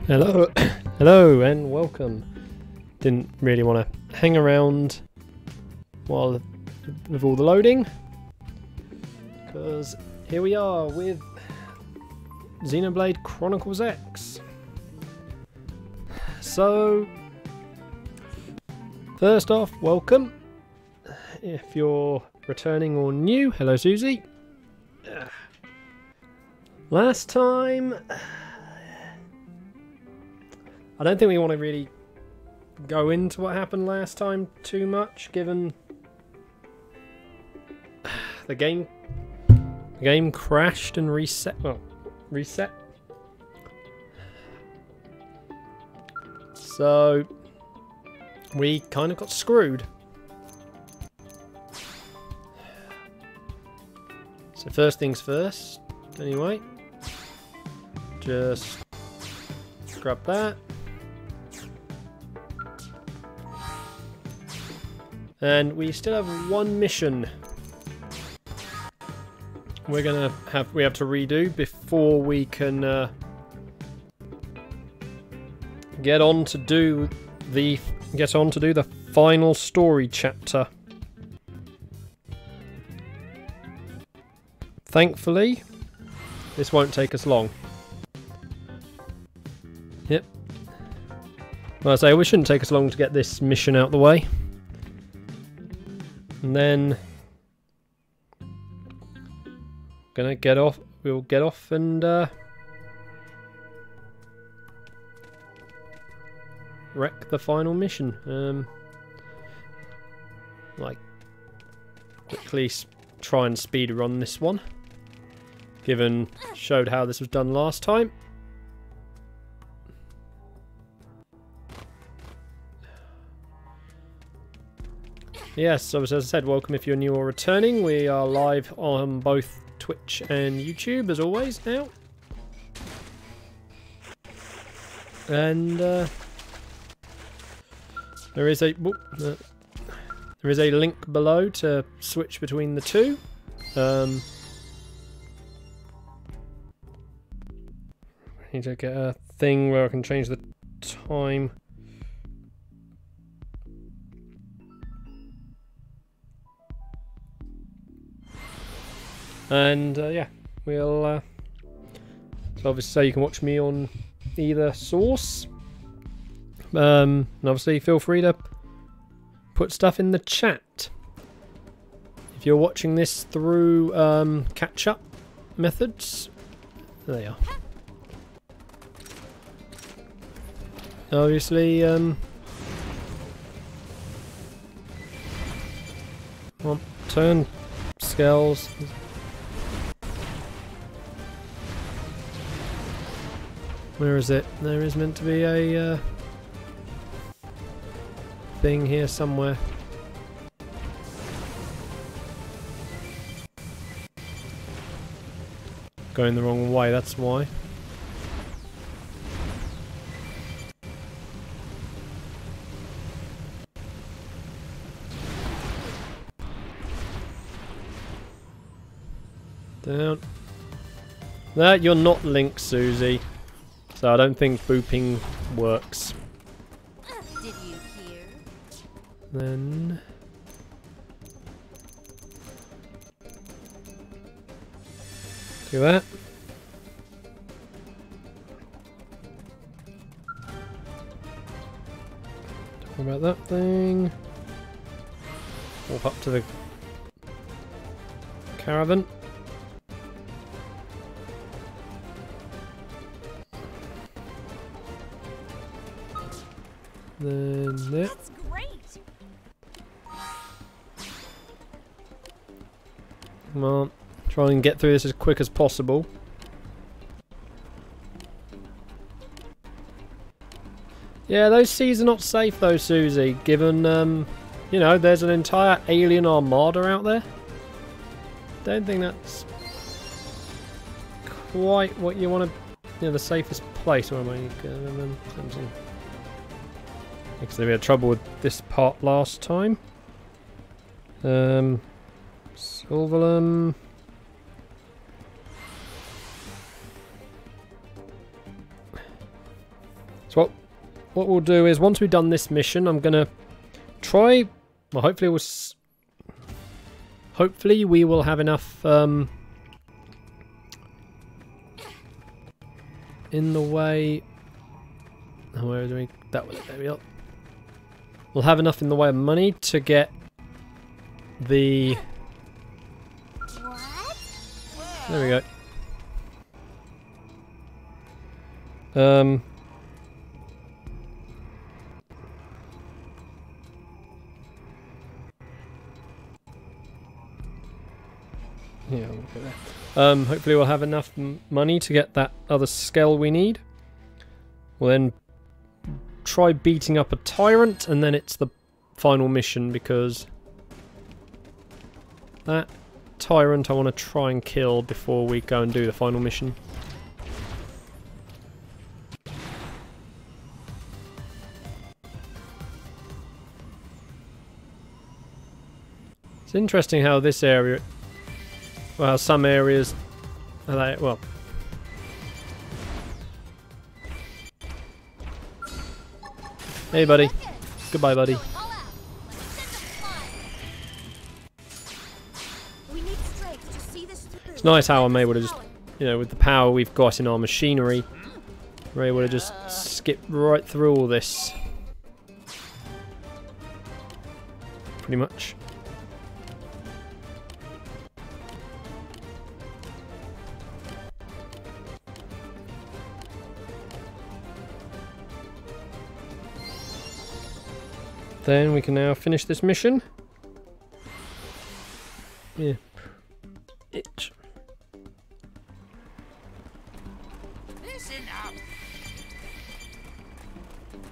Hello, hello, and welcome. Didn't really want to hang around while with all the loading, because here we are with Xenoblade Chronicles X. So, first off, welcome. If you're returning or new, hello Susie. Last time, I don't think we want to really go into what happened last time too much, given the game crashed and reset. Well, reset. So we kind of got screwed. So first things first. Anyway, just grab that. And we still have one mission we have to redo before we can get on to do the final story chapter. Thankfully, this won't take us long. Yep. Well, I say we shouldn't take us long to get this mission out the way. And then we'll get off and wreck the final mission. Like, quickly try and speed run this one, given showed how this was done last time. Yes, so as I said, welcome if you're new or returning. We are live on both Twitch and YouTube as always now. And there is a link below to switch between the two. I need to get a thing where I can change the time. And yeah, we'll so obviously you can watch me on either source. And obviously feel free to put stuff in the chat. If you're watching this through catch-up methods, there they are. Obviously, come on, turn scales. Where is it? There is meant to be a thing here somewhere. Going the wrong way, that's why. Down. No, you're not linked, Susie. So I don't think booping works. Did you hear? Then do that. Talk about that thing. Walk up to the caravan. Then there. That's great. Come on, try and get through this as quick as possible. Yeah, those seas are not safe though, Susie, given, you know, there's an entire alien armada out there. Don't think that's quite what you want to, you know, the safest place. Where am I going? Because we had trouble with this part last time. Silverlum. So what we'll do is, once we've done this mission, I'm gonna try. Well, hopefully we will have enough in the way. Oh, where are we? That way. There we are. We'll have enough in the way of money to get the. What? There we go. Yeah, we'll go there. Hopefully we'll have enough money to get that other skull we need. We'll then try beating up a tyrant, and then it's the final mission, because that tyrant I want to try and kill before we go and do the final mission. It's interesting how this area, well, some areas are like, well, hey buddy, goodbye buddy. It's nice how I'm able to just, you know, with the power we've got in our machinery, we're able to just skip right through all this. Pretty much. Then we can now finish this mission. Yeah. Itch. Listen up.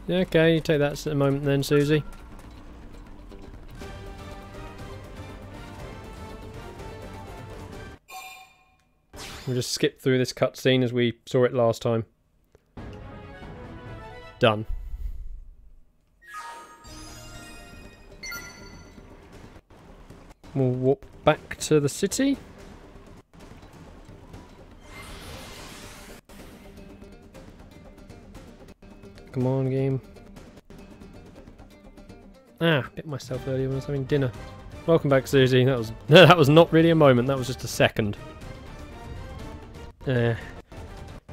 Yeah, okay, you take that at the moment then, Susie. We'll just skip through this cutscene as we saw it last time. Done. We'll walk back to the city. Come on, game. Ah, bit myself earlier when I was having dinner. Welcome back, Susie. That was that was not really a moment. That was just a second.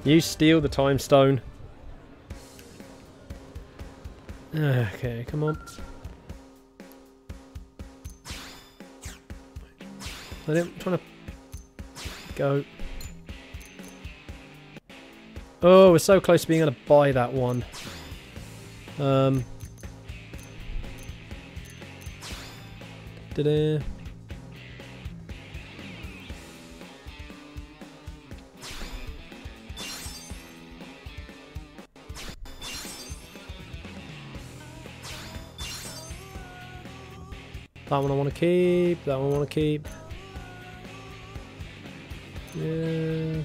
You steal the time stone. Okay, come on. I'm trying to go. Oh, we're so close to being able to buy that one. Da-da. That one I want to keep. That one I want to keep. Yeah.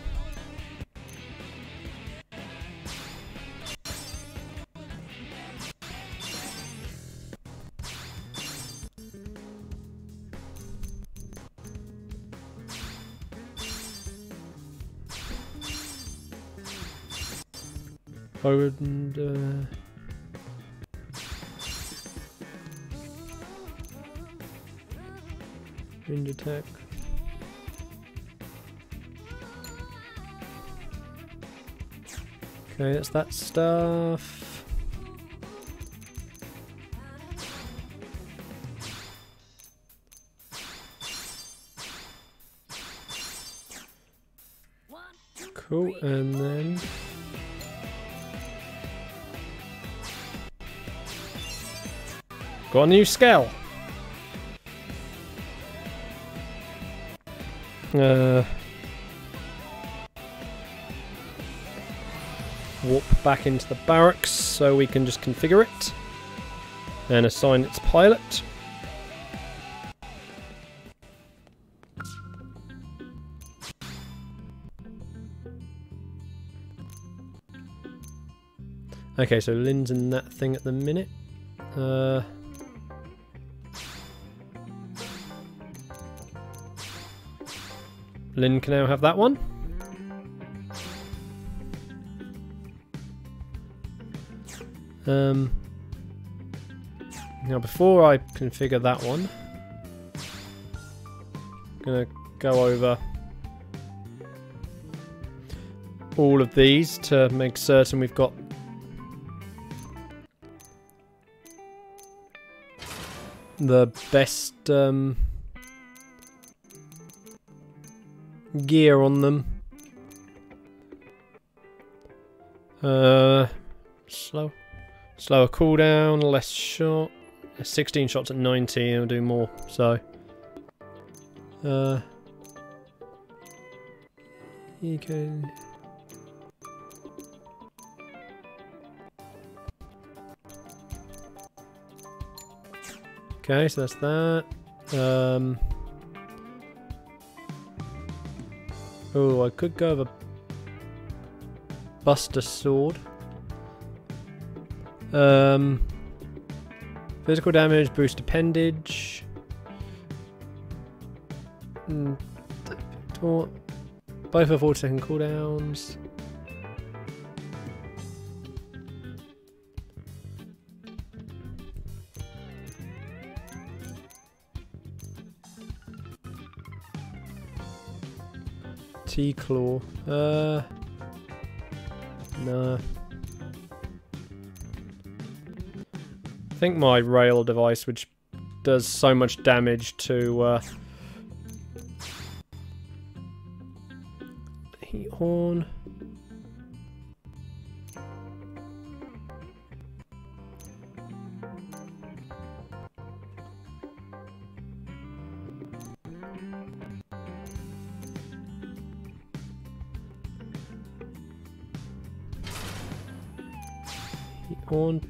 Forward and range attack. Okay, that's that stuff. Cool, and then got a new scale. Warp back into the barracks so we can just configure it and assign its pilot. Okay, so Lynn's in that thing at the minute. Lynn can now have that one. Now before I configure that one, I'm gonna go over all of these to make certain we've got the best gear on them. Slower cooldown, less shot. 16 shots at 90, it'll do more. So, eco. Okay, so that's that. Oh, I could go with a Buster Sword. Physical damage, boost appendage. Both are 40-second cooldowns. T-Claw. No. I think my rail device, which does so much damage to heat horn. Heat horn,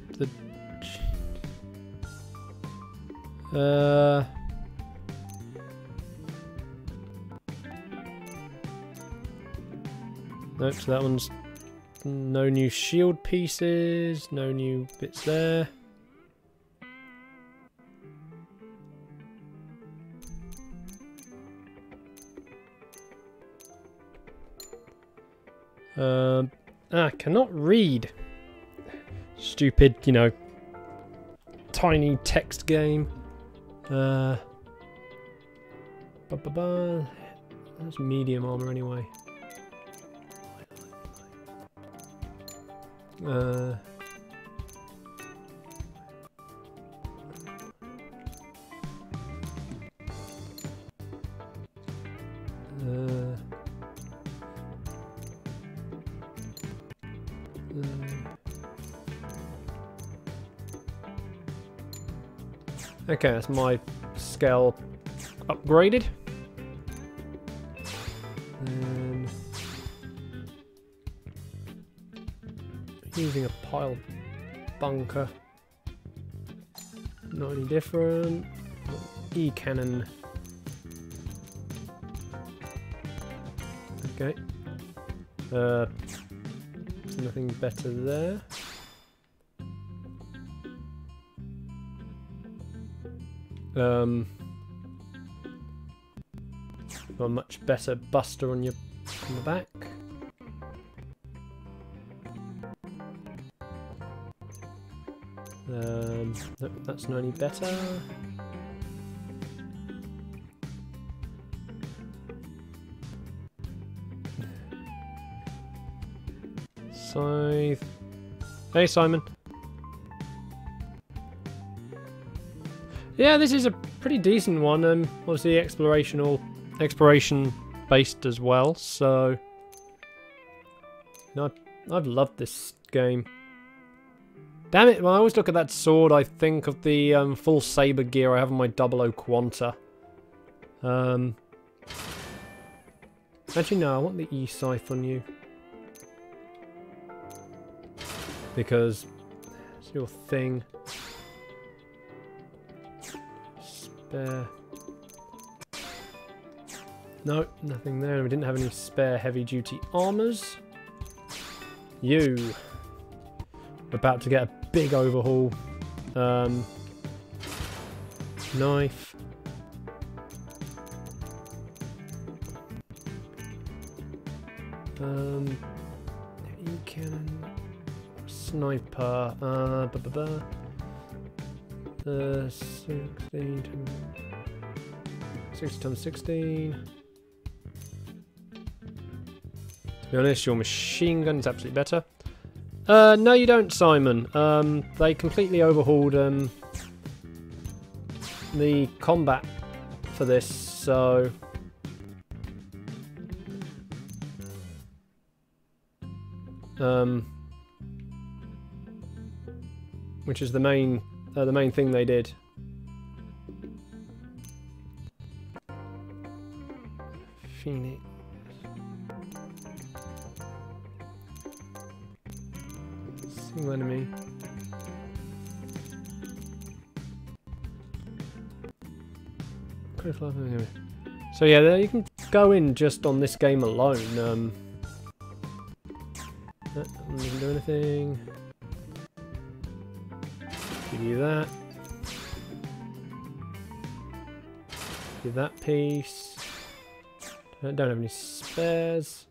nope, so that one's no new shield pieces, no new bits there. Cannot read. Stupid, you know, tiny text game. That's medium armor anyway. Okay, that's my scale upgraded. And using a pile bunker. Not any different. E-cannon. Okay. There's nothing better there. Got a much better buster on your on the back. Nope, that's not any better. Scythe. Hey, Simon. Yeah, this is a pretty decent one. Obviously exploration based as well. So, I've loved this game. Damn it! When I always look at that sword, I think of the full saber gear I have on my 00 Quanta. Actually, no, I want the E-Scythe on you. Because it's your thing. Spare. No, nothing there. We didn't have any spare heavy-duty armors. You. About to get a big overhaul. Knife. E-cannon. a knife per? 16 60 times 16. To be honest, your machine gun is absolutely better. No you don't, Simon. They completely overhauled the combat for this, so... which is the main thing they did. Phoenix. Single enemy. So yeah, there you can go in just on this game alone. Doesn't do anything. Give you that. Give that piece. Don't have any spares.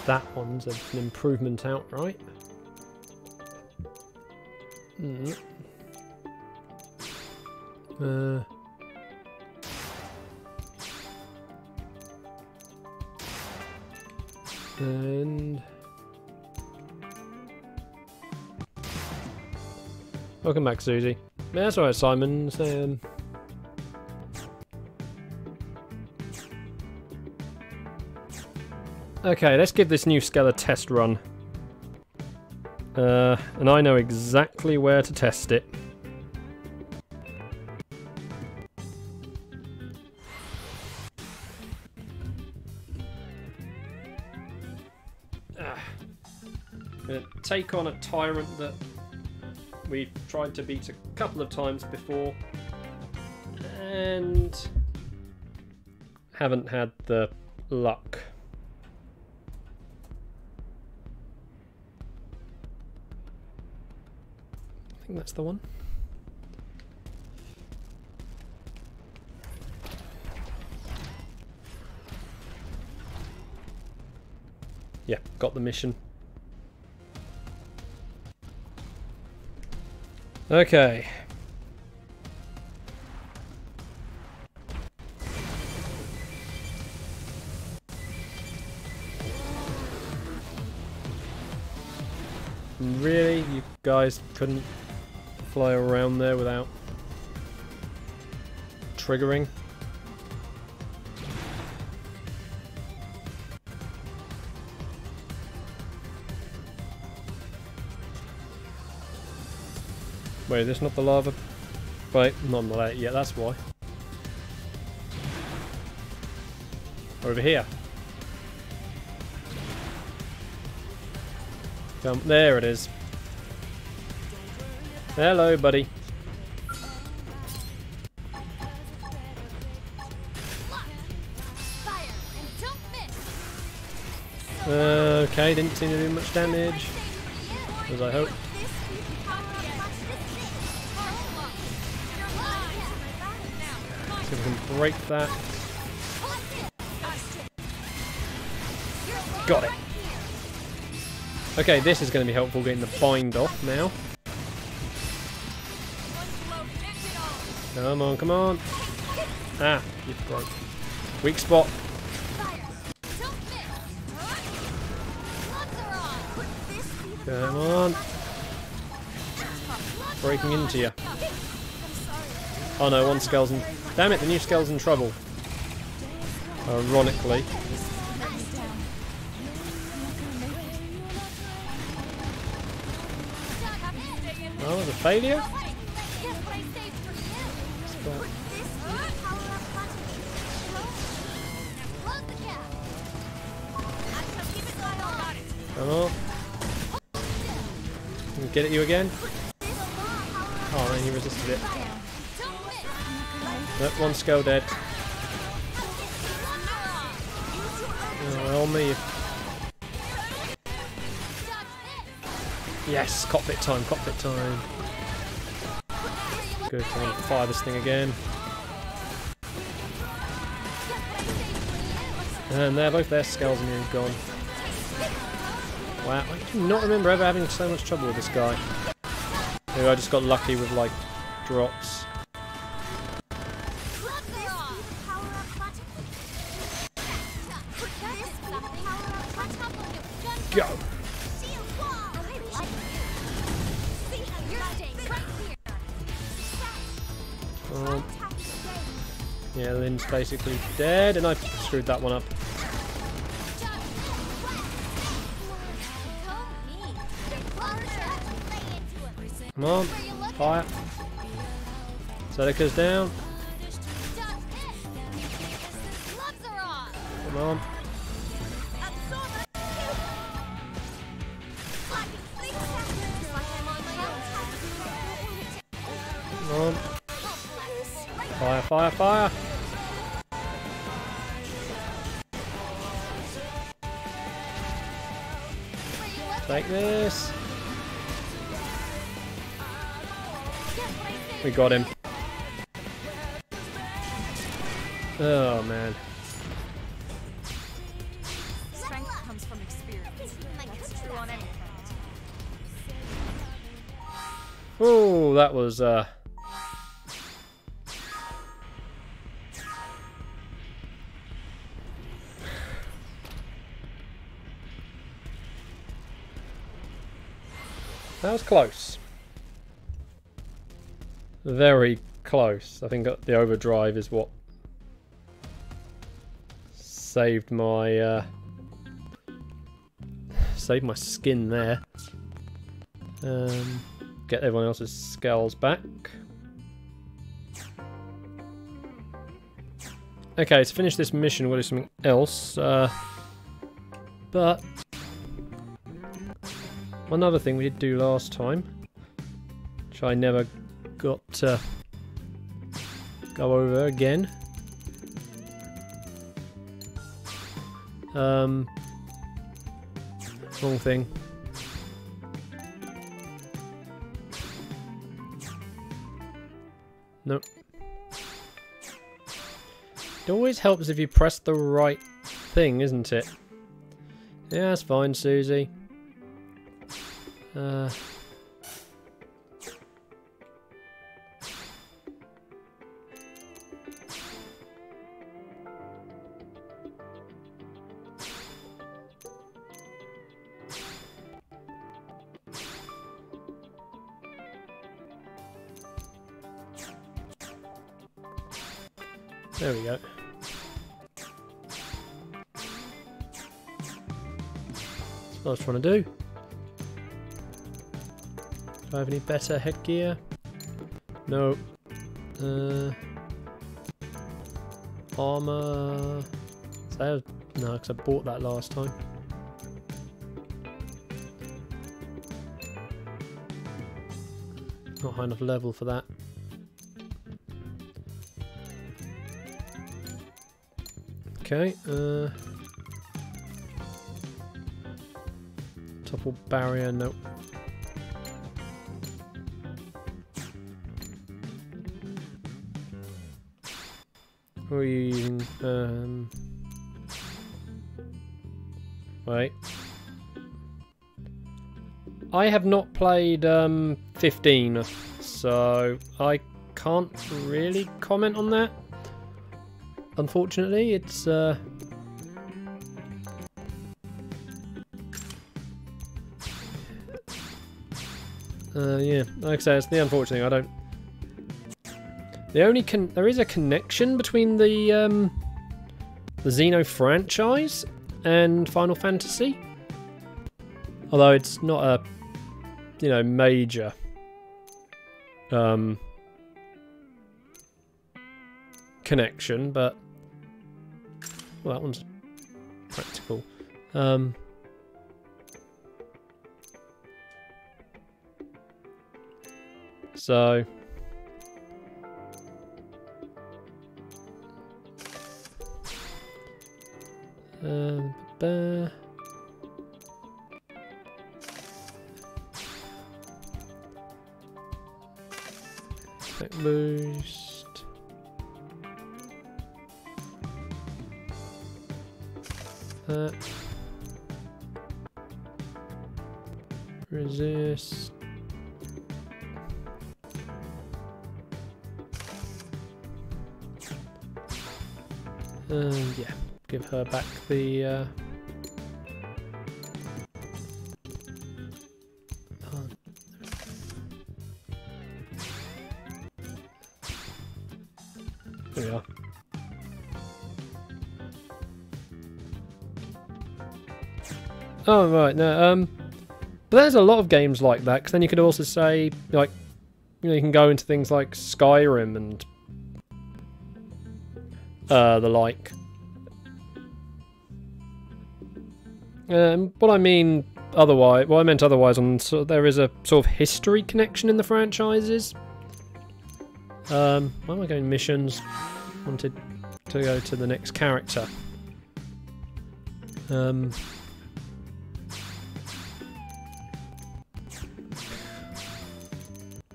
That one's an improvement outright. And welcome back, Susie. Yeah, that's alright, Simon. Okay, let's give this new Skell a test run. And I know exactly where to test it. I'm gonna take on a tyrant that we've tried to beat a couple of times before and haven't had the luck. I think that's the one. Yeah, got the mission. Okay. Really? You guys couldn't fly around there without triggering? Wait, is this not the lava? Wait, not on the left. Yeah, that's why. Over here. Come, there it is. Hello, buddy. Okay, didn't seem to do much damage, as I hoped. See if we can break that. Got it. Okay, this is going to be helpful getting the bind off now. Come on, come on. Ah, you broke. Weak spot. Come on. Breaking into you. Oh no, one skeleton. Damn it, the new skeleton's in trouble. Ironically. Oh, the failure? Come on. Can we get at you again? Oh man, he resisted it. Nope, one skull dead. Oh, on me. Yes, cockpit time, cockpit time. Good, I'm gonna fire this thing again. And they're both their skulls and you're gone. Wow, I do not remember ever having so much trouble with this guy. Maybe I just got lucky with like drops. Go! Yeah, Lynn's basically dead, and I screwed that one up. Come on, fire. Zedeka's down. Come on. Come on. Fire, fire, fire! Take this. We got him. Oh man. Strength comes from experience. That's true on any front. Oh, that was that was close. Very close. I think the overdrive is what saved my skin there. Get everyone else's skulls back. Okay, to finish this mission, we'll do something else. But one other thing we did do last time, which I never got to go over again. Wrong thing. Nope. It always helps if you press the right thing, isn't it? Yeah, that's fine, Susie. There we go. That's what I was trying to do. Do I have any better headgear? No. Armor. No, because I bought that last time. Not high enough level for that. Okay, topple barrier, nope. What are you using? Wait. I have not played 15, so I can't really comment on that. Unfortunately, it's yeah, like I say, it's the unfortunate thing. I don't. The only there is a connection between the Xeno franchise and Final Fantasy, although it's not a major connection, but well, that one's practical. So Attack boost. That. Resist. And yeah, give her back the there we are. Oh right, no, but there's a lot of games like that, because then you could also say, like, you know, you can go into things like Skyrim and the like. What I mean otherwise, what I meant otherwise, there is a sort of history connection in the franchises. Why am I going missions? Wanted to go to the next character.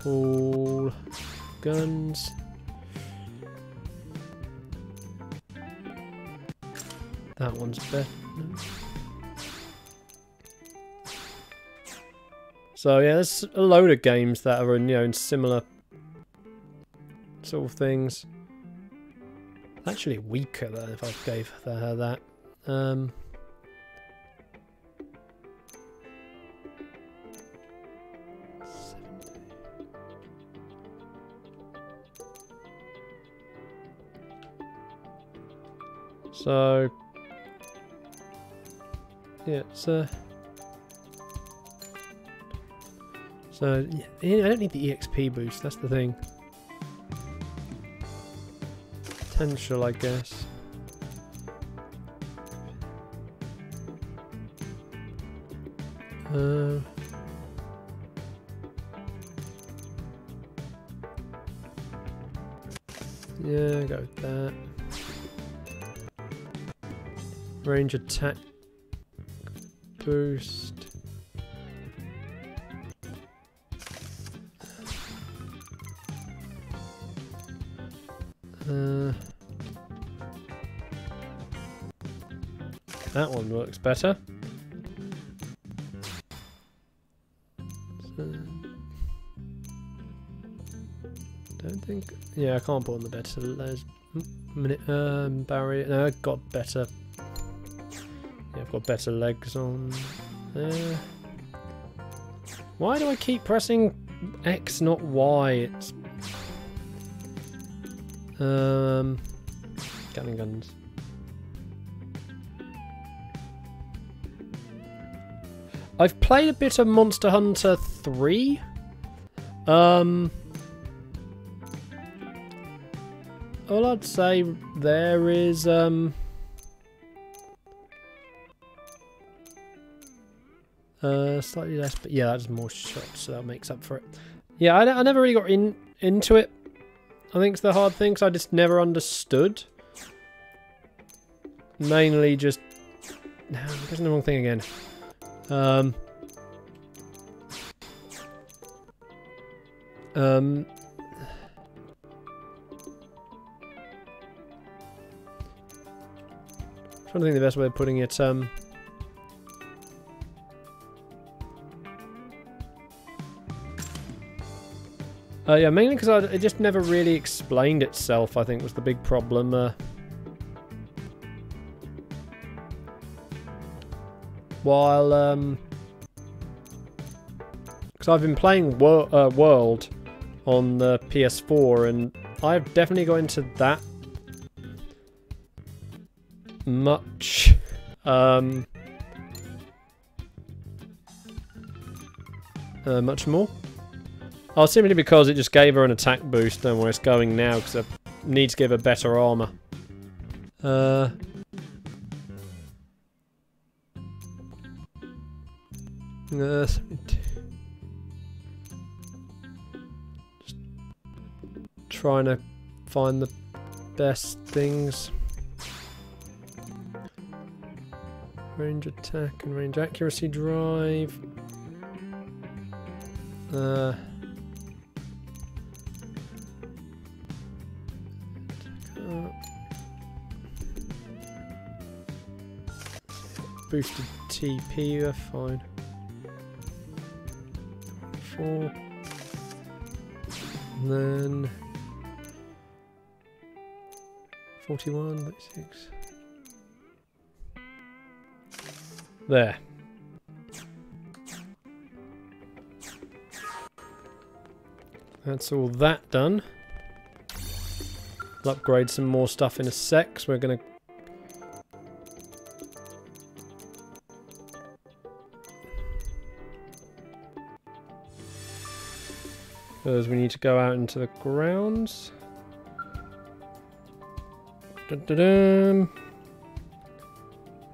All guns. That one's better. So yeah, there's a load of games that are in, you know, in similar sort of things. Actually weaker though if I gave her that. So yeah, so yeah, I don't need the EXP boost, that's the thing. Potential, I guess. Yeah, go with that. Range attack boost. That one works better. So, don't think. Yeah, I can't put on the better. There's barrier. No, I've got better. Yeah, I've got better legs on there. Why do I keep pressing X, not Y? It's gun and guns. I've played a bit of Monster Hunter 3. All I'd say there is slightly less, but yeah, that's more shots, so that makes up for it. Yeah, I never really got into it. I think it's the hard thing, because I just never understood. Mainly just... No, I'm pressing the wrong thing again. Trying to think the best way of putting it. Yeah, mainly because it just never really explained itself, I think was the big problem. While, because I've been playing World on the PS4, and I've definitely got into that much. Much more. Oh, simply because it just gave her an attack boost than where it's going now, because I need to give her better armor. Just trying to find the best things. Range attack and range accuracy drive. Boosted TP, they're fine. 4. And then 41, 36. There. That's all that done. We'll upgrade some more stuff in a sec, so we're going to... Because we need to go out into the grounds. Dun-dun-dun.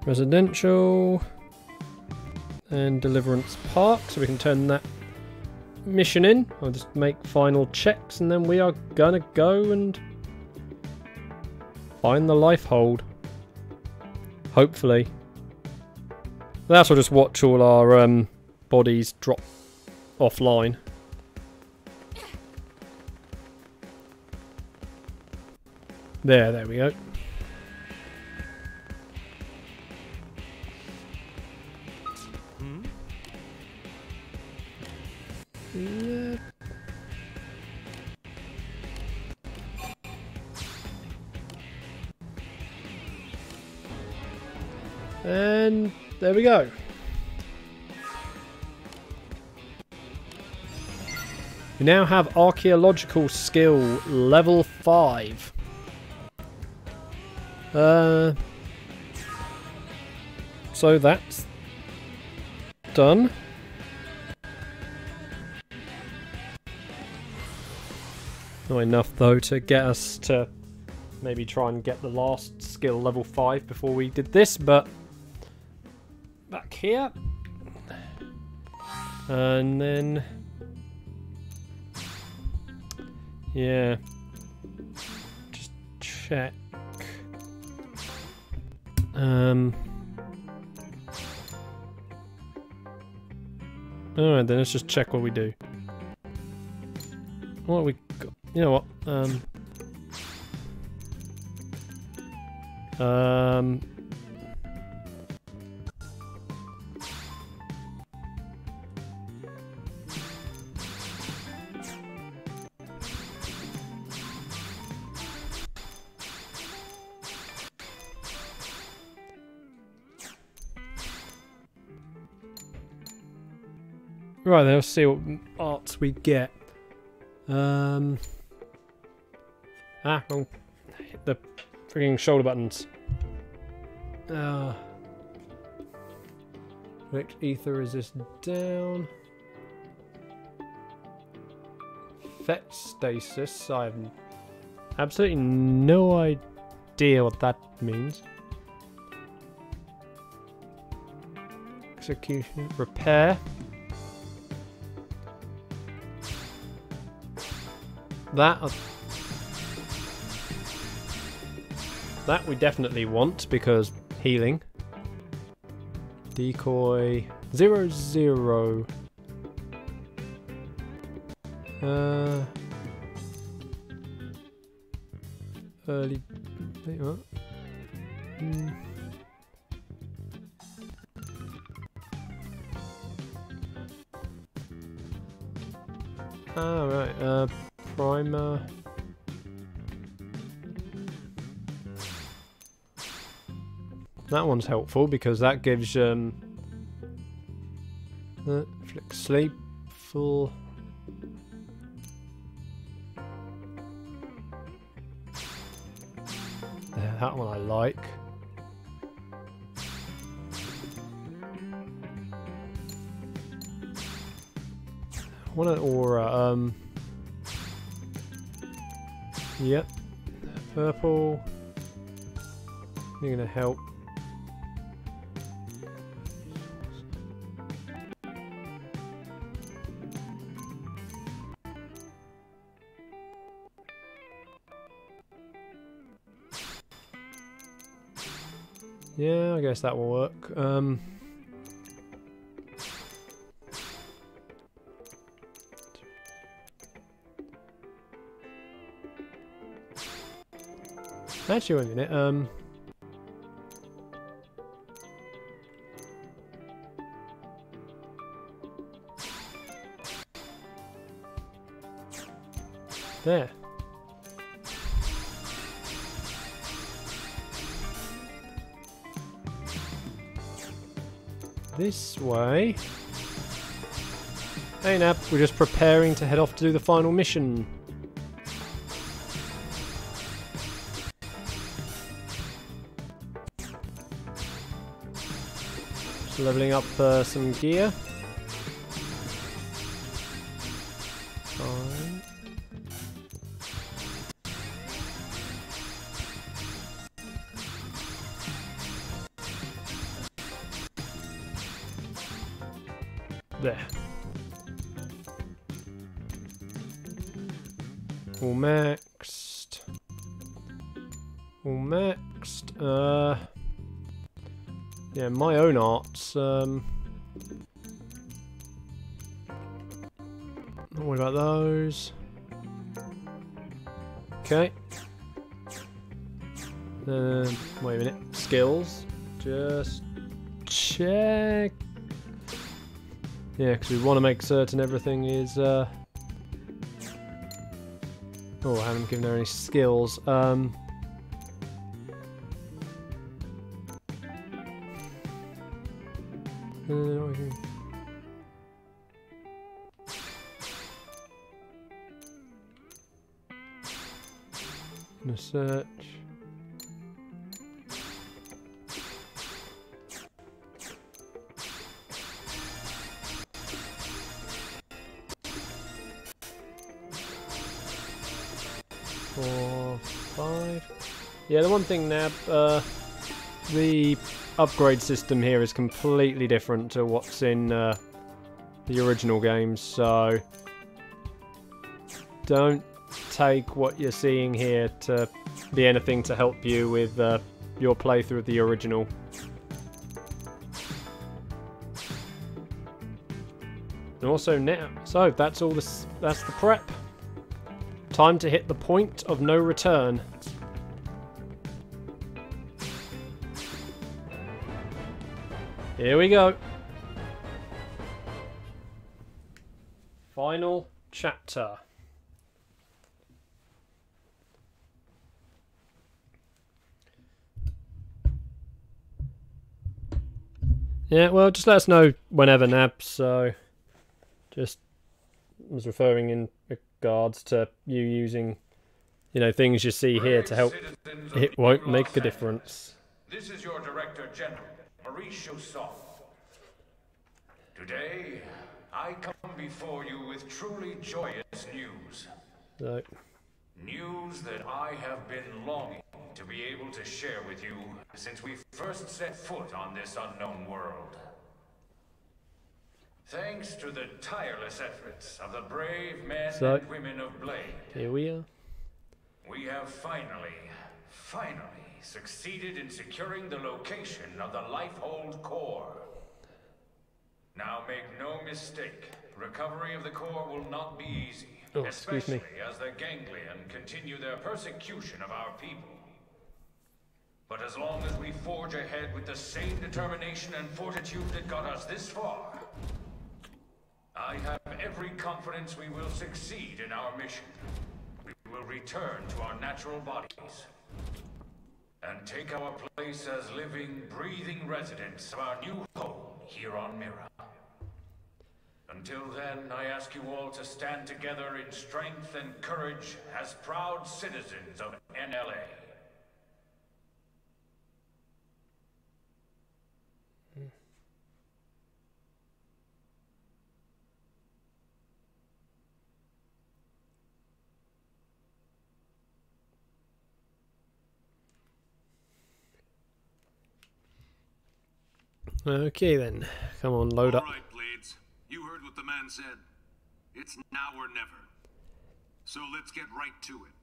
Residential. And Deliverance Park, so we can turn that mission in. I'll just make final checks and then we are gonna go and find the lifehold. Hopefully. That's will just watch all our bodies drop offline. There we go. Yeah. And there we go. We now have archaeological skill level 5. So that's done. Not enough though to get us to maybe try and get the last skill level 5 before we did this, but back here. And then yeah. Just check. Alright then, let's just check what we do. What we got? You know what? Right then, let's see what arts we get. Wrong. Hit the freaking shoulder buttons. Collect ether resist down. Effect stasis. I have absolutely no idea what that means. Execution. Repair. That we definitely want because healing. Decoy 0-0. Early. What? Right. Primer. That one's helpful because that gives flick sleep full. That one I like. What an aura. Yep. Purple. You're gonna help. Yeah, I guess that will work. Actually, wait a minute. There. This way. Hey Nab, we're just preparing to head off to do the final mission. Just leveling up some gear. Fine. There. All maxed. All maxed. Yeah, my own arts. Don't worry about those. Okay. Wait a minute. Skills. Just check. Yeah, because we want to make certain everything is. Oh, I haven't given her any skills. Gonna search. Four, five. Yeah, the one thing, Nab, the upgrade system here is completely different to what's in the original games, so don't take what you're seeing here to be anything to help you with your playthrough of the original. And also now, so that's all this. That's the prep. Time to hit the point of no return. Here we go. Final chapter. Yeah, well, just let us know whenever, Nab. So, just was referring in regards to you using, you know, things you see here to help. It won't make a difference. This is your Director General, Marie Chausson. Today, I come before you with truly joyous news. So, News that I have been longing to be able to share with you since we first set foot on this unknown world. Thanks to the tireless efforts of the brave men and women of Blade, here we are. we have finally succeeded in securing the location of the lifehold core. Now make no mistake, recovery of the core will not be easy. Oh, excuse me. Especially as the Ganglion continue their persecution of our people. But as long as we forge ahead with the same determination and fortitude that got us this far, I have every confidence we will succeed in our mission. We will return to our natural bodies and take our place as living, breathing residents of our new home here on Mira. Until then, I ask you all to stand together in strength and courage as proud citizens of NLA. Okay then, come on, load up. All right, Blades. You heard what the man said. It's now or never. So let's get right to it.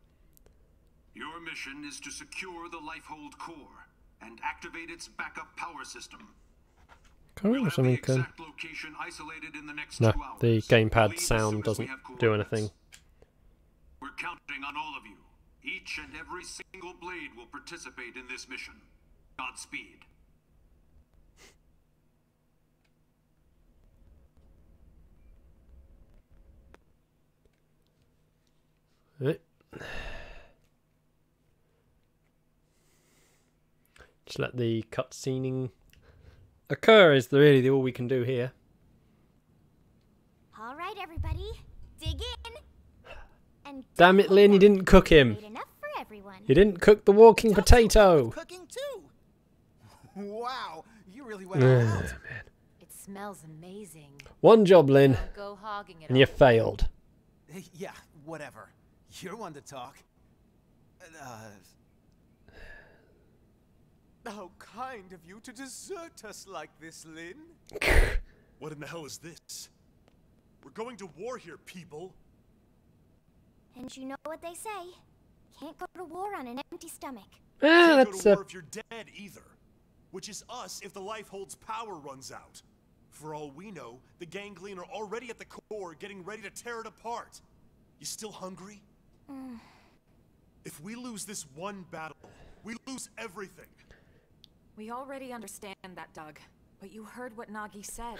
Your mission is to secure the lifehold core and activate its backup power system. Can't remember something. Location isolated in the next No, 2 hours. the gamepad Leave as sound soon as doesn't we have do coordinates. anything. We're counting on all of you. Each and every single blade will participate in this mission. Godspeed. Right. Just let the cutscening occur is really all we can do here. All right, everybody, dig in. And Damn it, Lynn, you didn't cook him. made enough for everyone. You didn't cook the walking potato. Cooking too. Wow, you really went all out. Man. It smells amazing. One job, Lynn, Now go hogging it and you up. failed. Yeah, whatever. You're one to talk. How kind of you to desert us like this, Lynn. What in the hell is this? We're going to war here, people. And you know what they say. Can't go to war on an empty stomach. Ah, Can't go that's to war if you're dead either. Which is us if the lifehold's power runs out. For all we know, the ganglion are already at the core getting ready to tear it apart. You still hungry? If we lose this one battle, we lose everything. We already understand that, Doug. But you heard what Nagi said.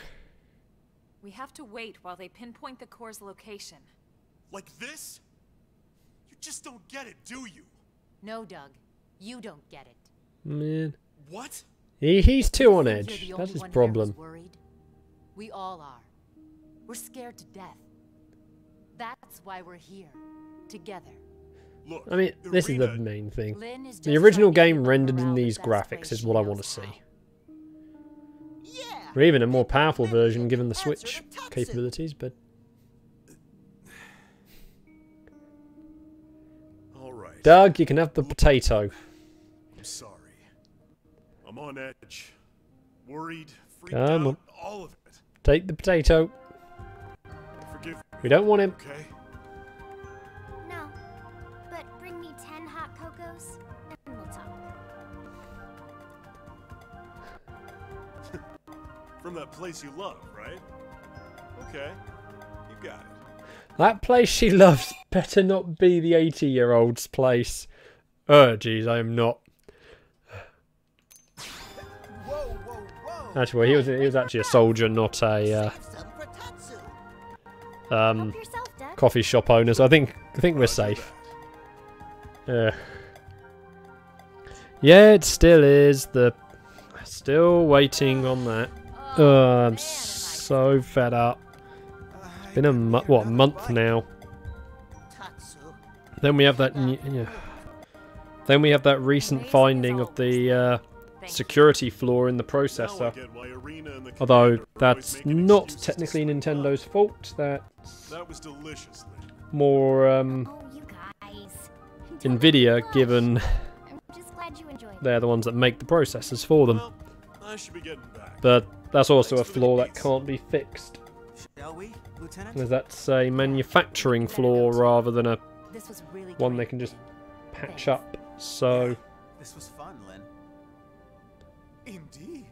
We have to wait while they pinpoint the core's location. Like this? You just don't get it, do you? No, Doug. You don't get it. man. What? He's too on You're edge. the That's only his one here problem. who's worried. We all are. We're scared to death. That's why we're here. Together. Look, I mean, this is the Irina- main thing. Lynn is The just original trying to game keep rendered in morale the these best graphics way is she what I knows want to how. see. Yeah. Or even a more powerful version given the Answer Switch to Tatsu. capabilities, but All right. Doug, you can have the potato. I'm sorry. I'm on edge. Worried, freaked Come out, on. all of it. Take the potato. Forgive me, We don't want him. okay? No. But bring me 10 hot cocos, and we'll talk. From that place you love, right? Okay. You got it. That place she loves better not be the 80-year-old's place. Oh, jeez, I am not. Whoa, whoa, whoa. Actually, he was actually a soldier, not a Save some for Tatsu. Help yourself, Doug. coffee shop owner. So I think we're safe. Yeah, it still is. Still waiting on that. Oh, I'm so fed up. Been a month now. Tatsu. Then we have that. Then we have that recent finding of the security flaw in the Now I processor. get why Irina and the Although commander are always that's making not excuses to technically slip Nintendo's up. fault. That's That was delicious, Lynn. more Oh, you guys. Don't Nvidia, blush. given I'm just glad you enjoyed it. they're the ones that make the processors for them. Well, I should be getting back. But that's also a Thanks for the flaw that pizza. can't be fixed. Shall we, Lieutenant? As that's a manufacturing flaw rather than a This was really one they great. can just patch up. So This was fun, Lynn. Indeed.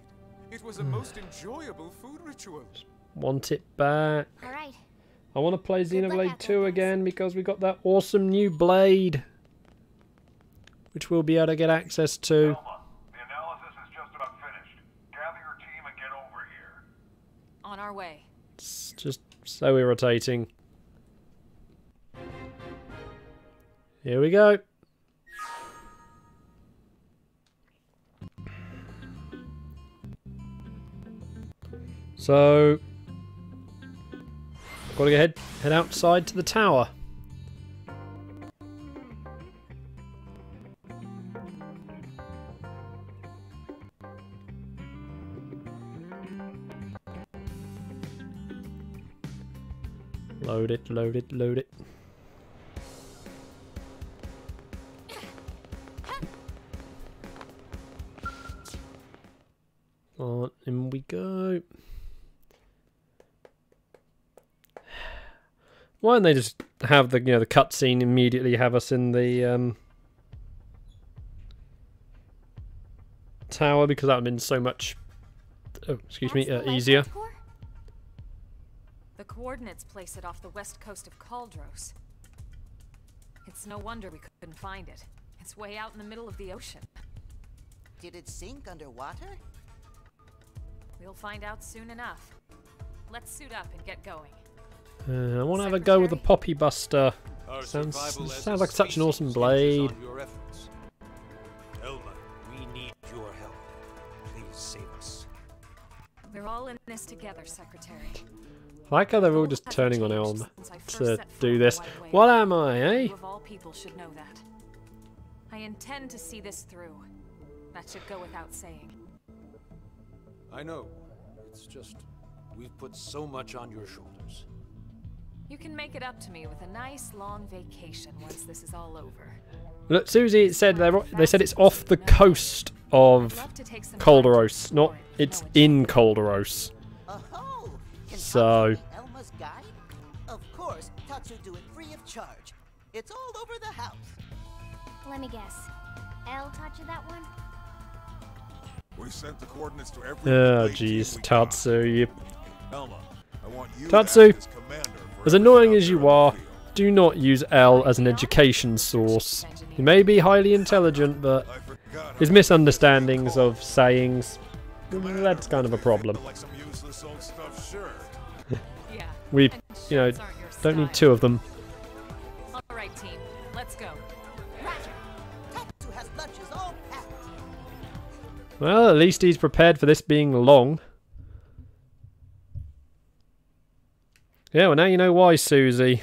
It was a most enjoyable food ritual. want it back. All right. I want to play Good luck Xenoblade out 2 there, guys. again because we got that awesome new blade, which we'll be able to get access to. Alma, the analysis is just about finished. Gather your team and get over here. On our way. It's just so irritating. Here we go. So, got to head outside to the tower. Load it, load it, load it. On, in we go. Why don't they just have the the cutscene immediately have us in the tower, because that would have been so much That's the easier. lifehold core? The coordinates place it off the west coast of Caldros. It's no wonder we couldn't find it. It's way out in the middle of the ocean. Did it sink underwater? We'll find out soon enough. Let's suit up and get going. I want to have a go with the Poppy Buster. Our Sounds survival as like a such an awesome species blade. hinges on your efforts. Elma, we need your help. Please save us. We're all in this together, Secretary. I like how they're all just turning on Elm to do this. What am I, eh? You of all people should know that. I intend to see this through. That should go without saying. I know. It's just we've put so much on your shoulders. You can make it up to me with a nice long vacation once this is all over. Look, Susie said they said it's off the coast of Calderos, not it's in Calderos. Oh, can So. Tatsu be Elma's guide? Of course, Tatsu do it free of charge. It's all over the house. Let me guess. Elle taught you that one? We sent the coordinates to every Oh relay team jeez, we Tatsu, you. got. Elma, I want you Tatsu, to act as commander for as every annoying as chapter you of the are, field. do not use L as an education source. He may be highly intelligent, but I forgot his how misunderstandings of sayings, that's kind of a problem. like some useless old stuff, sure. Yeah. We, and you know, shirts aren't your don't need style. 2 of them. All right, team. Let's go. Roger. Tatsu has lunches all packed. Well, at least he's prepared for this being long. Yeah, well now you know why, Susie.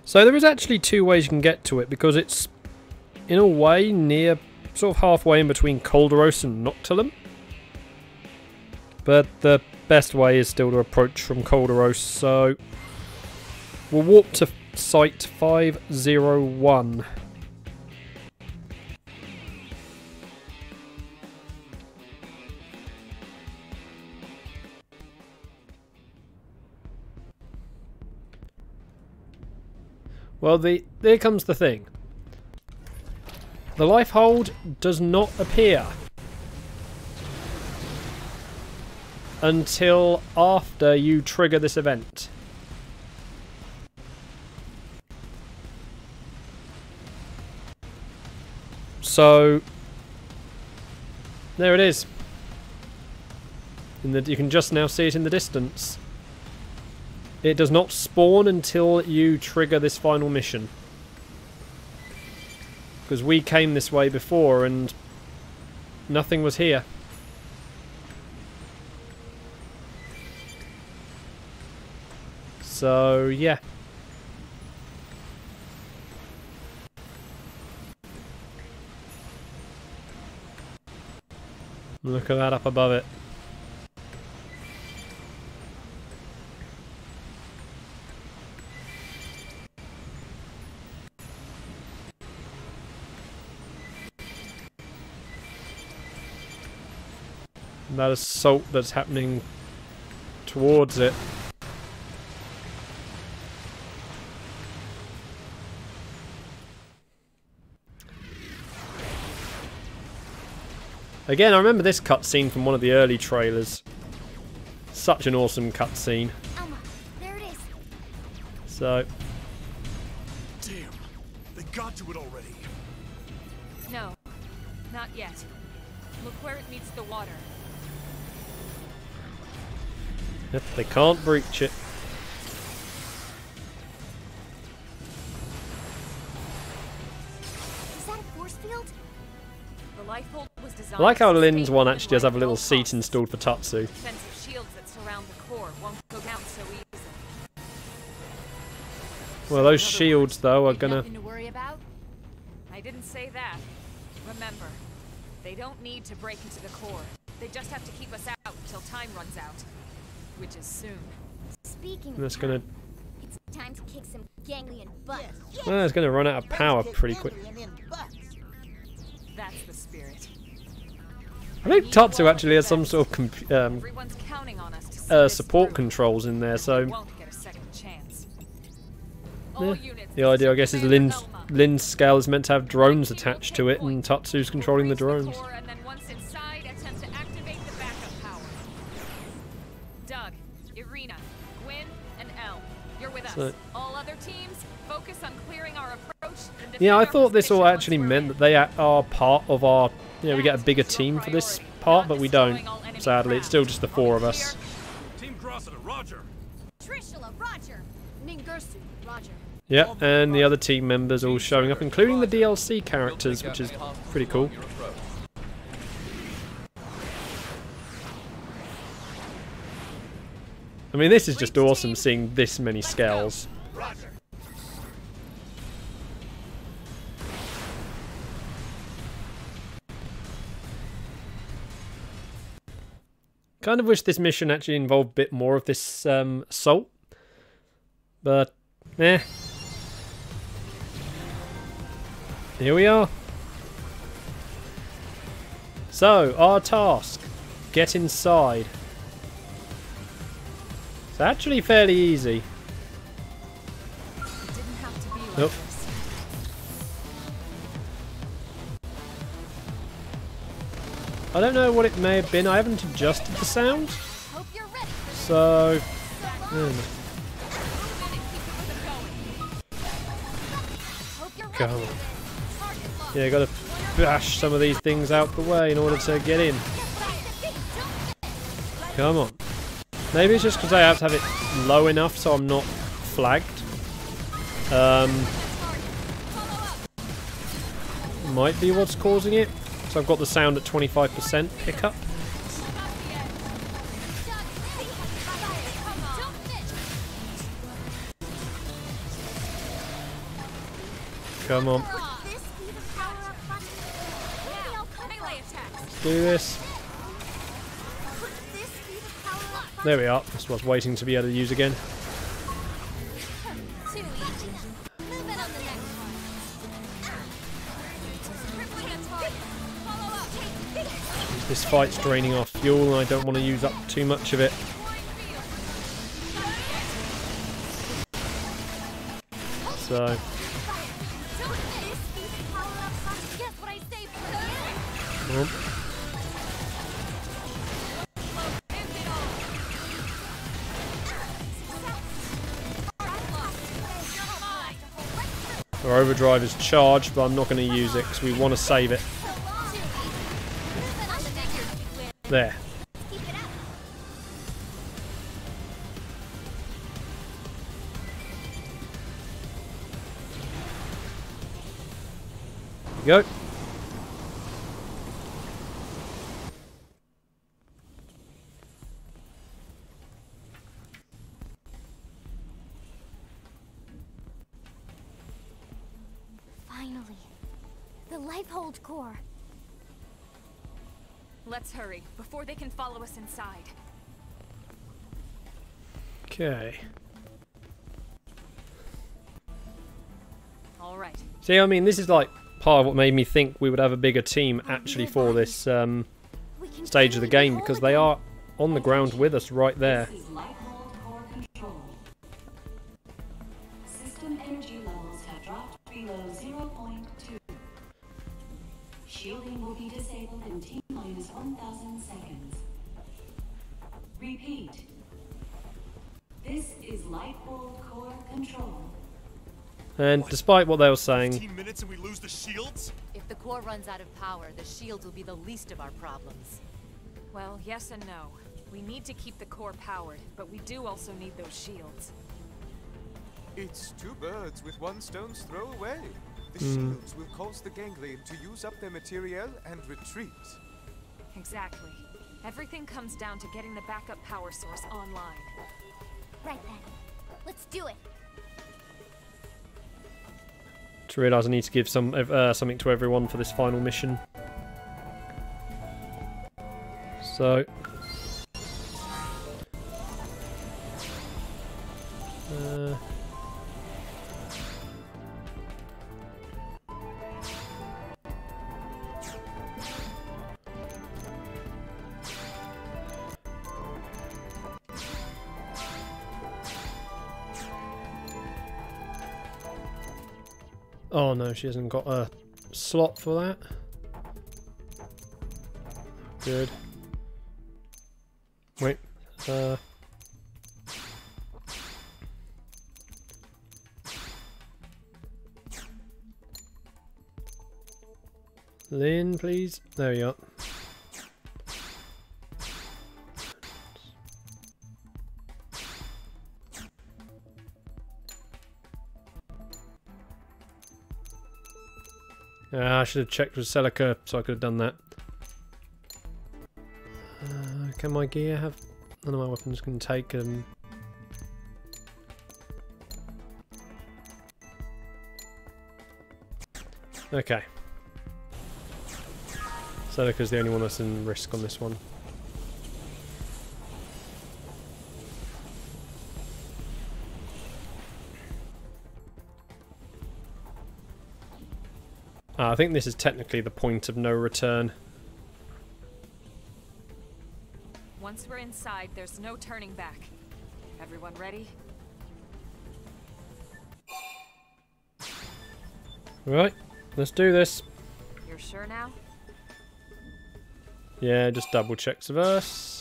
So there is actually 2 ways you can get to it, because it's, in a way, near, sort of halfway in between Calderos and Noctilum. But the best way is still to approach from Calderos, so we'll walk to Site 501. Well, there comes the thing. The lifehold does not appear until after you trigger this event. So there it is. You can just now see it in the distance. It does not spawn until you trigger this final mission. Because we came this way before and nothing was here. So, yeah. Look at that up above it. That assault that's happening towards it. Again, I remember this cutscene from one of the early trailers. Such an awesome cutscene. Elma, there it is. So, Damn, they got to it already. No, not yet. Look where it meets the water. yep, they can't breach it. Is that a force field? The lifehold was designed I like how to Lynn's sustain one human actually does have a life at little all seat costs. installed for Tatsu. Defensive shields that surround the core won't go down so easily. Well, those In other shields, words, though, are We've gonna... nothing to worry about? I didn't say that. Remember, they don't need to break into the core. They just have to keep us out until time runs out. Which is soon. Speaking That's of gonna... time, it's time to kick some ganglion butt. Well, it's gonna run out of power pretty quick. That's the spirit. I think Tatsu actually has some sort of Everyone's counting on us to see this support through. controls in there, We so... won't get a second chance. Yeah. All units, The idea, I guess, is Commander Lynn's Elma. scale is meant to have drones Next, you will attached to it, and pinpoint. Tatsu's controlling the We'll drones. freeze core, and then once inside, attempt to activate the backup power. Doug, Irina, Gwyn, and Elle, So, All other teams, focus on clearing our approach. And yeah, I defend our thought this all position actually once we're meant in. that they are part of our... You know, we get a bigger team for this part, but we don't. Sadly, it's still just the 4 of us. Team Grosseta, Roger. Trishula, Roger. Ningursu, Roger. Yep, and the other team members all showing up, including the DLC characters, which is pretty cool. I mean, this is just awesome seeing this many scales. Kind of wish this mission actually involved a bit more of this assault, but eh. Here we are. So, our task, get inside. It's actually fairly easy. It didn't have to be like Nope. this. I don't know what it may have been. I haven't adjusted the sound. Hope you're ready for this. So, Hope you're ready come on. for this. Target locked. Yeah, gotta bash some of these things out the way in order to get in. Come on. Maybe it's just because I have to have it low enough so I'm not flagged. Might be what's causing it. So I've got the sound at 25% pickup. Come on. This be the power-up button. Maybe I'll cut Melee attacks. Do this. Could this be the power-up button? There we are. That's what I was waiting to be able to use again. Too easy. Move it on the next one. Crippling a target. Follow up. This fight's draining our fuel and I don't want to use up too much of it. So, This be the power-up button. Guess what I say, please? well, our overdrive is charged, but I'm not going to use it because we want to save it. There. Keep it up. Go. Finally. The lifehold core. Let's hurry before they can follow us inside. Okay. All right. See, I mean, this is like part of what made me think we would have a bigger team actually for this We can stage of the finally game get because hold they of are on the ground with us right there. This is lifehold core control. System energy levels have dropped below 0.2. Shielding will be disabled in T-minus 1,000 seconds. Repeat. This is lifehold core control. And despite what they were saying, 15 minutes and we lose the shields? If the core runs out of power, the shields will be the least of our problems. Well, yes and no. We need to keep the core powered, but we do also need those shields. It's 2 birds with 1 stone's throw away. The shields will cause the ganglion to use up their materiel and retreat. Exactly. Everything comes down to getting the backup power source online. Right then. Let's do it. to realise I need to give something to everyone for this final mission. So oh no, she hasn't got a slot for that. Good. Wait. Lynn, please. There you are. I should have checked with Celica so I could have done that. Can my gear have... None of my weapons can take them. Okay. Celica's the only one that's in risk on this one. I think this is technically the point of no return. Once we're inside, there's no turning back. Everyone ready? Right, let's do this. You're sure now? Yeah, just double check the verse.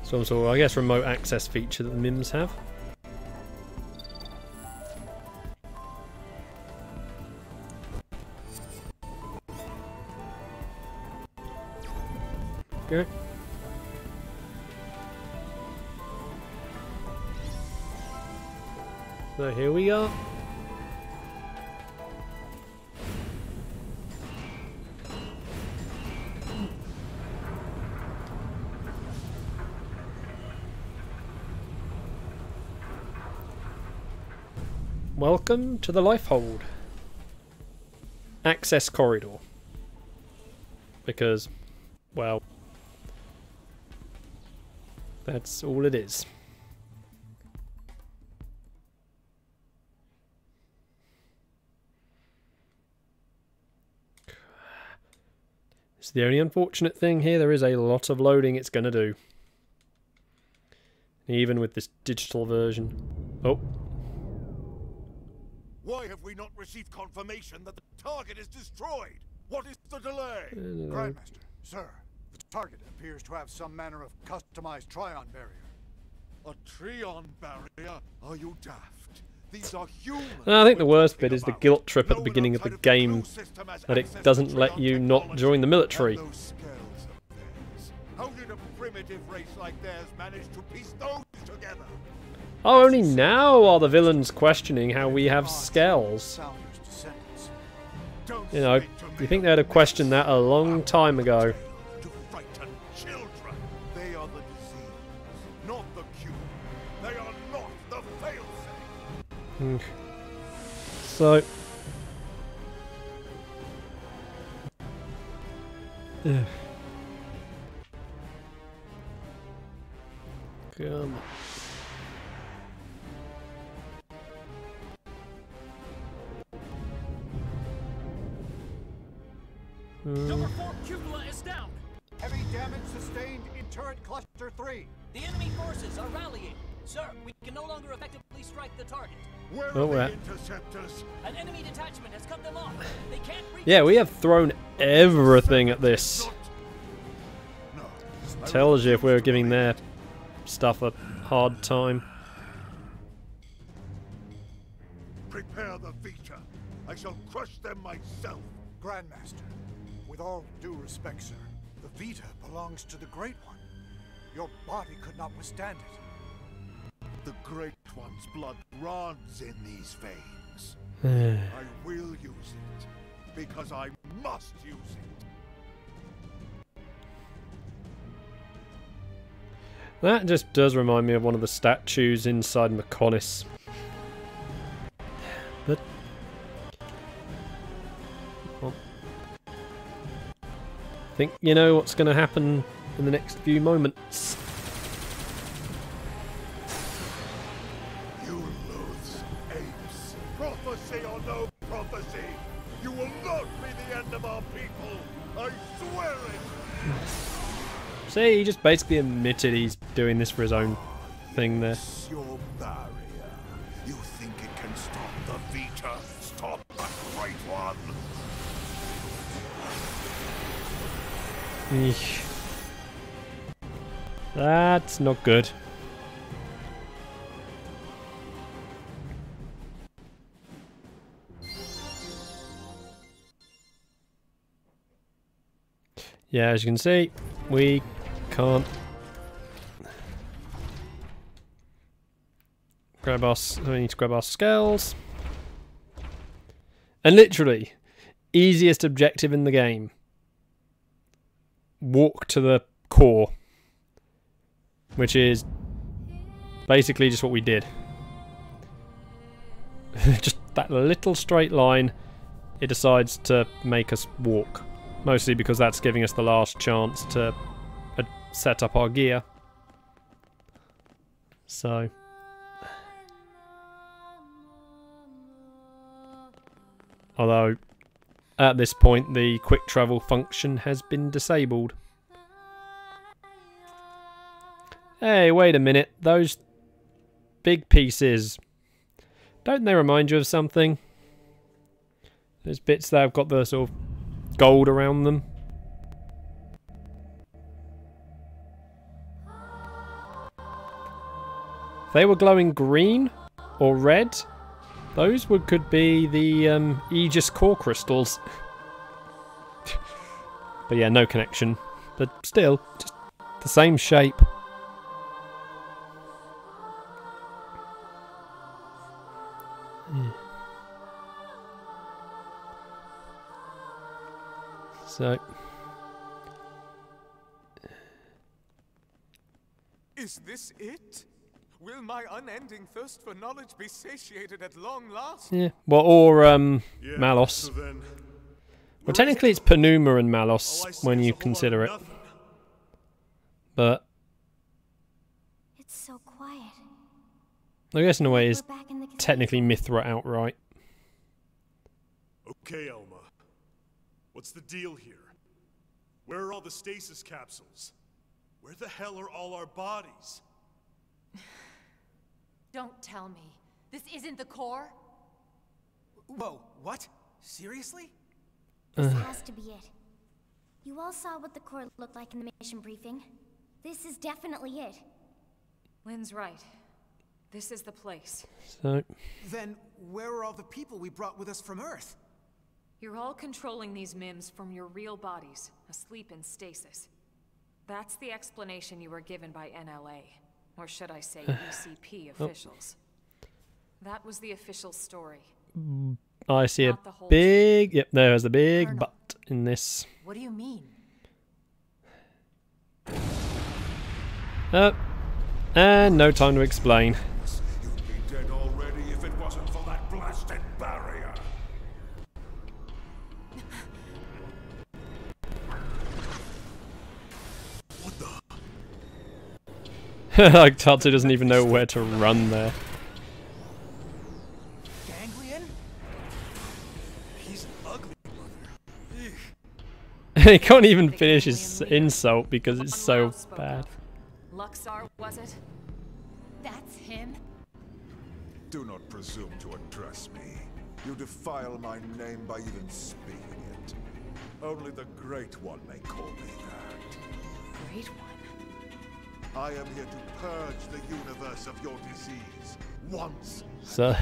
Some sort of, I guess, remote access feature that the MIMs have. Okay. So here we are. Welcome to the lifehold. Access corridor. Because, well, that's all it is. It's the only unfortunate thing here. There is a lot of loading it's going to do. Even with this digital version. Oh. Why have we not received confirmation that the target is destroyed? What is the delay? Grandmaster, sir, the target appears to have some manner of customized Trion barrier. A Trion barrier? Are you daft? These are human. I think the worst bit is the guilt trip at the beginning of the game, that it doesn't let you not join the military. How did a primitive race like theirs manage to piece those together? Oh, only now are the villains questioning how we have scales. You know, you think they'd have questioned that a long time ago. To frighten children. They are the disease, not the cure. They are not the failsafe. So... Come on. Number 4 cupola is down. Heavy damage sustained in turret cluster 3. The enemy forces are rallying. Sir, we can no longer effectively strike the target. Where are the interceptors? An enemy detachment has cut them off. They can't reach. Yeah, we have thrown everything at this. Tells you if we're giving their stuff a hard time. Prepare the Vita. I shall crush them myself. Grandmaster, with all due respect, sir, the Vita belongs to the Great One. Your body could not withstand it. The Great One's blood runs in these veins. I will use it, because I must use it. That just does remind me of one of the statues inside Mechonis. But... well, I think you know what's going to happen in the next few moments. You loathe apes. Prophecy or no prophecy, you will not be the end of our people. I swear it. See, he just basically admitted he's doing this for his own thing there. Your barrier. You think it can stop the Vita? Stop the Great One? Eesh. That's not good. Yeah, as you can see, we can't grab our. We need to grab our skulls. And literally, easiest objective in the game. Walk to the core. Which is basically just what we did. Just that little straight line, it decides to make us walk. Mostly because that's giving us the last chance to set up our gear. So. Although, at this point, the quick travel function has been disabled. Hey, wait a minute. Those big pieces, don't they remind you of something? Those bits that have got the sort of gold around them. If they were glowing green or red, those could be the Aegis core crystals. But yeah, no connection. But still, just the same shape. So, is this it? Will my unending thirst for knowledge be satiated at long last? yeah. Well, or Malos. Well, technically it's Panuma and Malos when you consider it. But It's so quiet. I guess in a way it's technically Mithra outright. Okay, Elma. What's the deal here? Where are all the stasis capsules? Where the hell are all our bodies? Don't tell me. This isn't the core? Whoa, what? Seriously? This has to be it. You all saw what the core looked like in the mission briefing. This is definitely it. Lynn's right. This is the place. So Then where are all the people we brought with us from Earth? You're all controlling these MIMs from your real bodies, asleep in stasis. That's the explanation you were given by NLA, or should I say ECP officials. That was the official story. I see a big... Yep, there's a big Colonel. butt in this. What do you mean? And no time to explain. You'd be dead already if it wasn't for that blasted barrier. What the? Like Tatsu doesn't even know where to run there. Ganglion? He's an ugly mother. He can't even finish his insult because it's so bad. Luxar, was it? That's him? Do not presume to address me. You defile my name by even speaking it. Only the Great One may call me that. Great One. I am here to purge the universe of your disease. Once. So,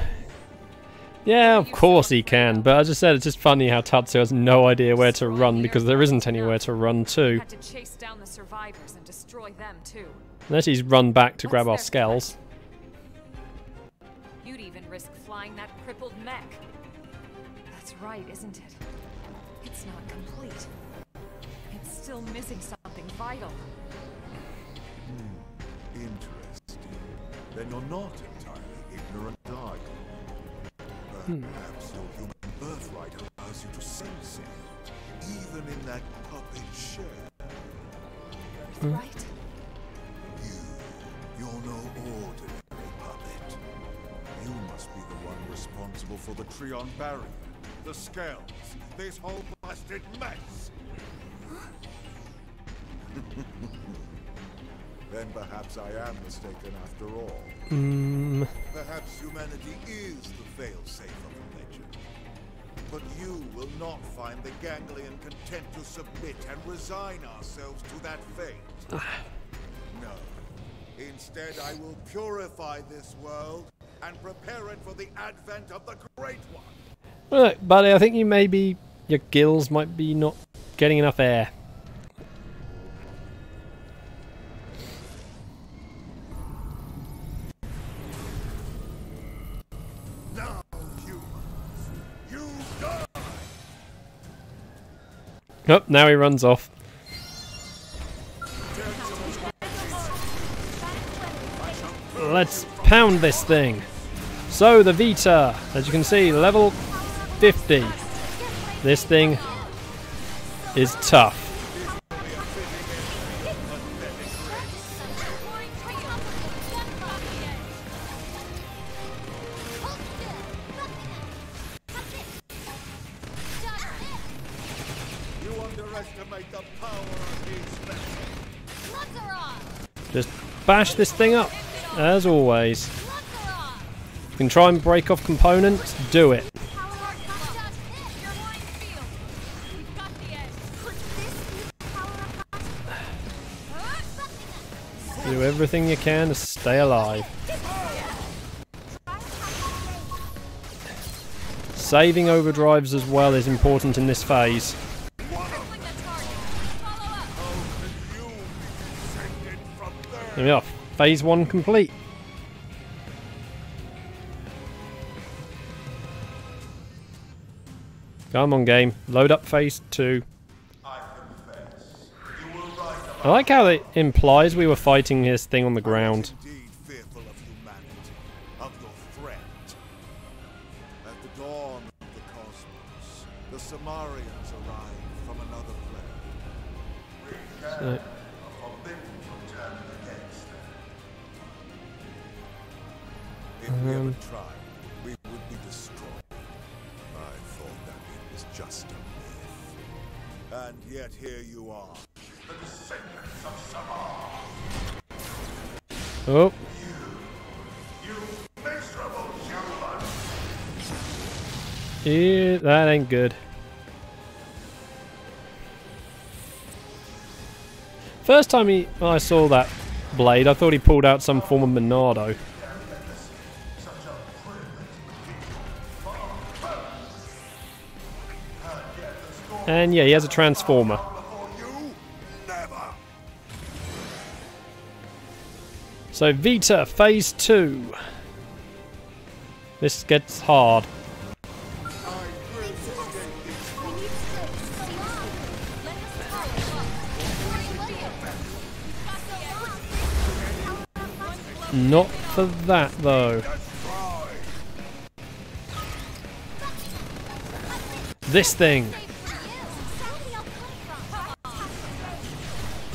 yeah, of course he can. But as I said, it's just funny how Tatsu has no idea where to run because there isn't anywhere to run to. Had to chase down the survivors and destroy them too. Unless he's run back to grab our skulls. You'd even risk flying that crippled mech. That's right, isn't it? It's not complete. It's still missing something vital. Interesting. Then you're not entirely ignorant, are you? Perhaps your human birthright allows you to sense it, even in that puppet shell. Right? You're no ordinary puppet. You must be the one responsible for the Trion barrier, the scales, this whole blasted mess. Then perhaps I am mistaken after all. Perhaps humanity is the fail-safe of the legend. But you will not find the ganglion content to submit and resign ourselves to that fate. No. Instead, I will purify this world and prepare it for the advent of the Great One. Right, buddy, I think your gills might be not getting enough air. Now, humans, you die! Oh, now he runs off. Let's pound this thing. So the Vita, as you can see, level 50. This thing is tough. You underestimate the power of these vessels. Just bash this thing up, as always. You can try and break off components, do it. Do everything you can to stay alive. Saving overdrives as well is important in this phase. There we are, phase 1 complete. Come on, game. Load up phase 2. I like how it implies we were fighting this thing on the ground. Indeed fearful of humanity, of your threat. At the dawn of the cosmos, the Samarians arrived from another plane. We are forbidden from turning against them. If we ever tried, we would be destroyed. I thought that it was just a myth. And yet here you are. The descendants of Samar. Oh. You miserable human. Yeah, that ain't good. First time I saw that blade, I thought he pulled out some form of Monado. And yeah, he has a transformer. So Vita, phase 2. This gets hard. Not for that though. This thing.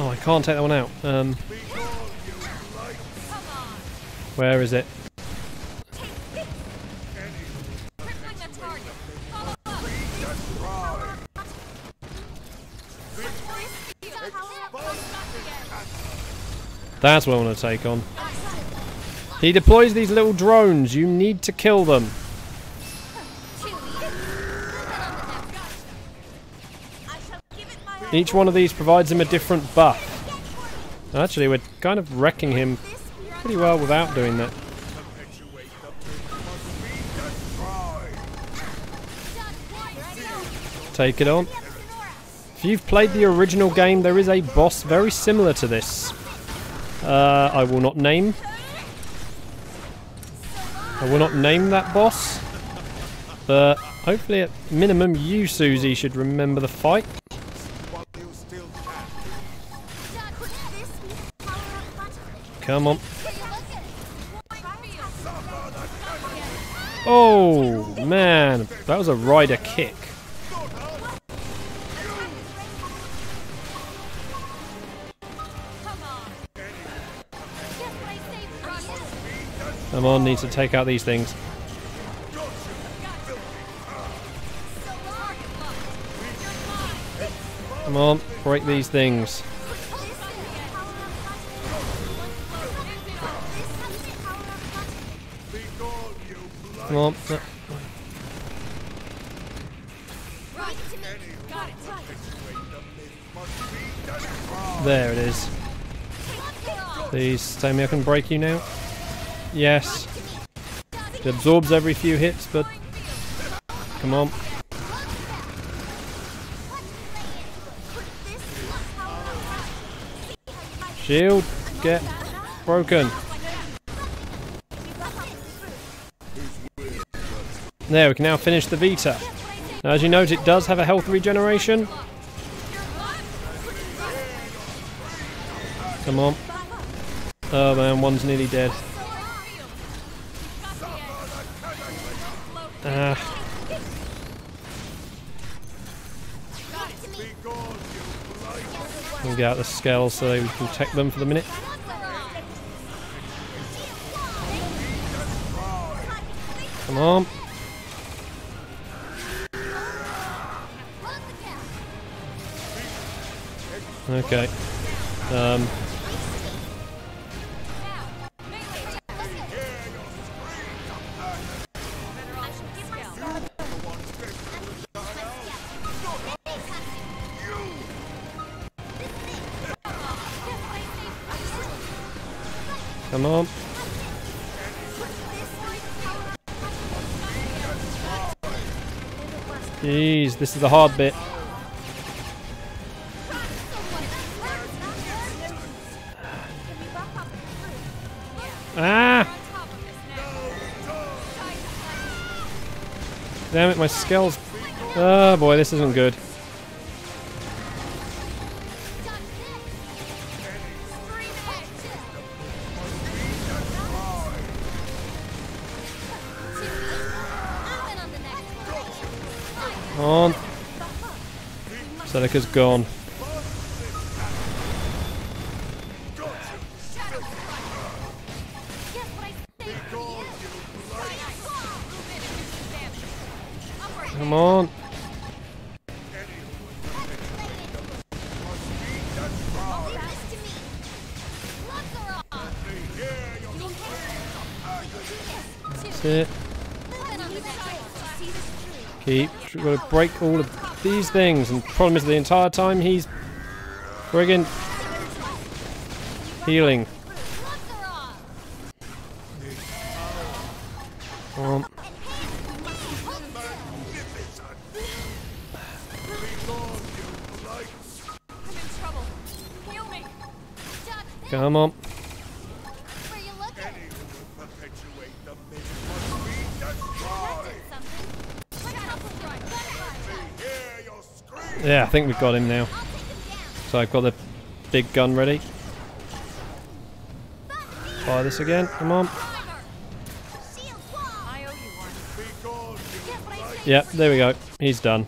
Oh, I can't take that one out. Where is it? That's what I want to take on. He deploys these little drones. You need to kill them. Each one of these provides him a different buff. Actually, we're kind of wrecking him pretty well without doing that. Take it on. If you've played the original game, there is a boss very similar to this. I will not name that boss. But hopefully at minimum you, Susie, should remember the fight. Come on. Oh, man. That was a rider kick. Come on, need to take out these things. Come on, break these things. Come on. There it is. Please tell me I can break you now. Yes. It absorbs every few hits, but come on. Shield, get broken. There, we can now finish the Vita. Now, as you note, it does have a health regeneration. Come on. Oh man, one's nearly dead. We'll get out the scales so we can protect them for the minute. Come on. Okay. Come on. Jeez, this is the hard bit. Ah! Damn it, my skills. Oh boy, this isn't good. On. Seneca's gone. Come on. That's it. Keep. We've got to break all of these things, and the problem is the entire time he's friggin' healing. Come on. Come on. Yeah, I think we've got him now. So I've got the big gun ready. Fire this again, come on. Yep, there we go. He's done.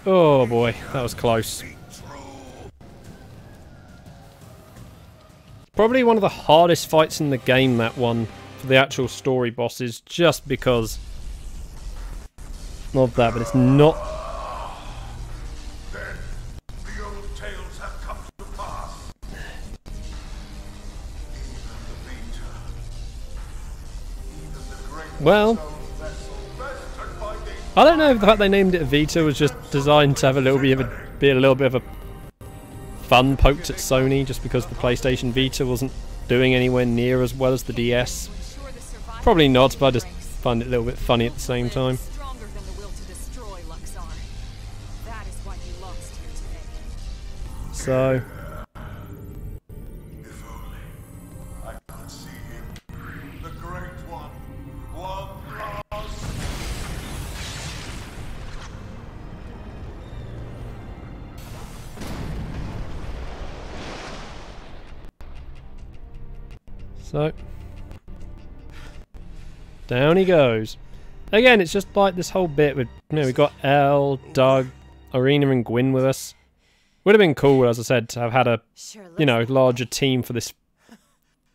Oh boy, that was close. Probably one of the hardest fights in the game, that one, for the actual story bosses, just because of that, but it's not. The old tales have come to pass. Well, I don't know if the fact they named it Vita was just designed to have a little bit of a fun poked at Sony, just because the PlayStation Vita wasn't doing anywhere near as well as the DS. Probably not, but I just find it a little bit funny at the same time. So, If only I could see him, the great one last. So, down he goes. Again, it's just like this whole bit with, you know, we've got Elle, Doug, Irina and Gwyn with us. Would have been cool, as I said, to have had a, you know, larger team for this,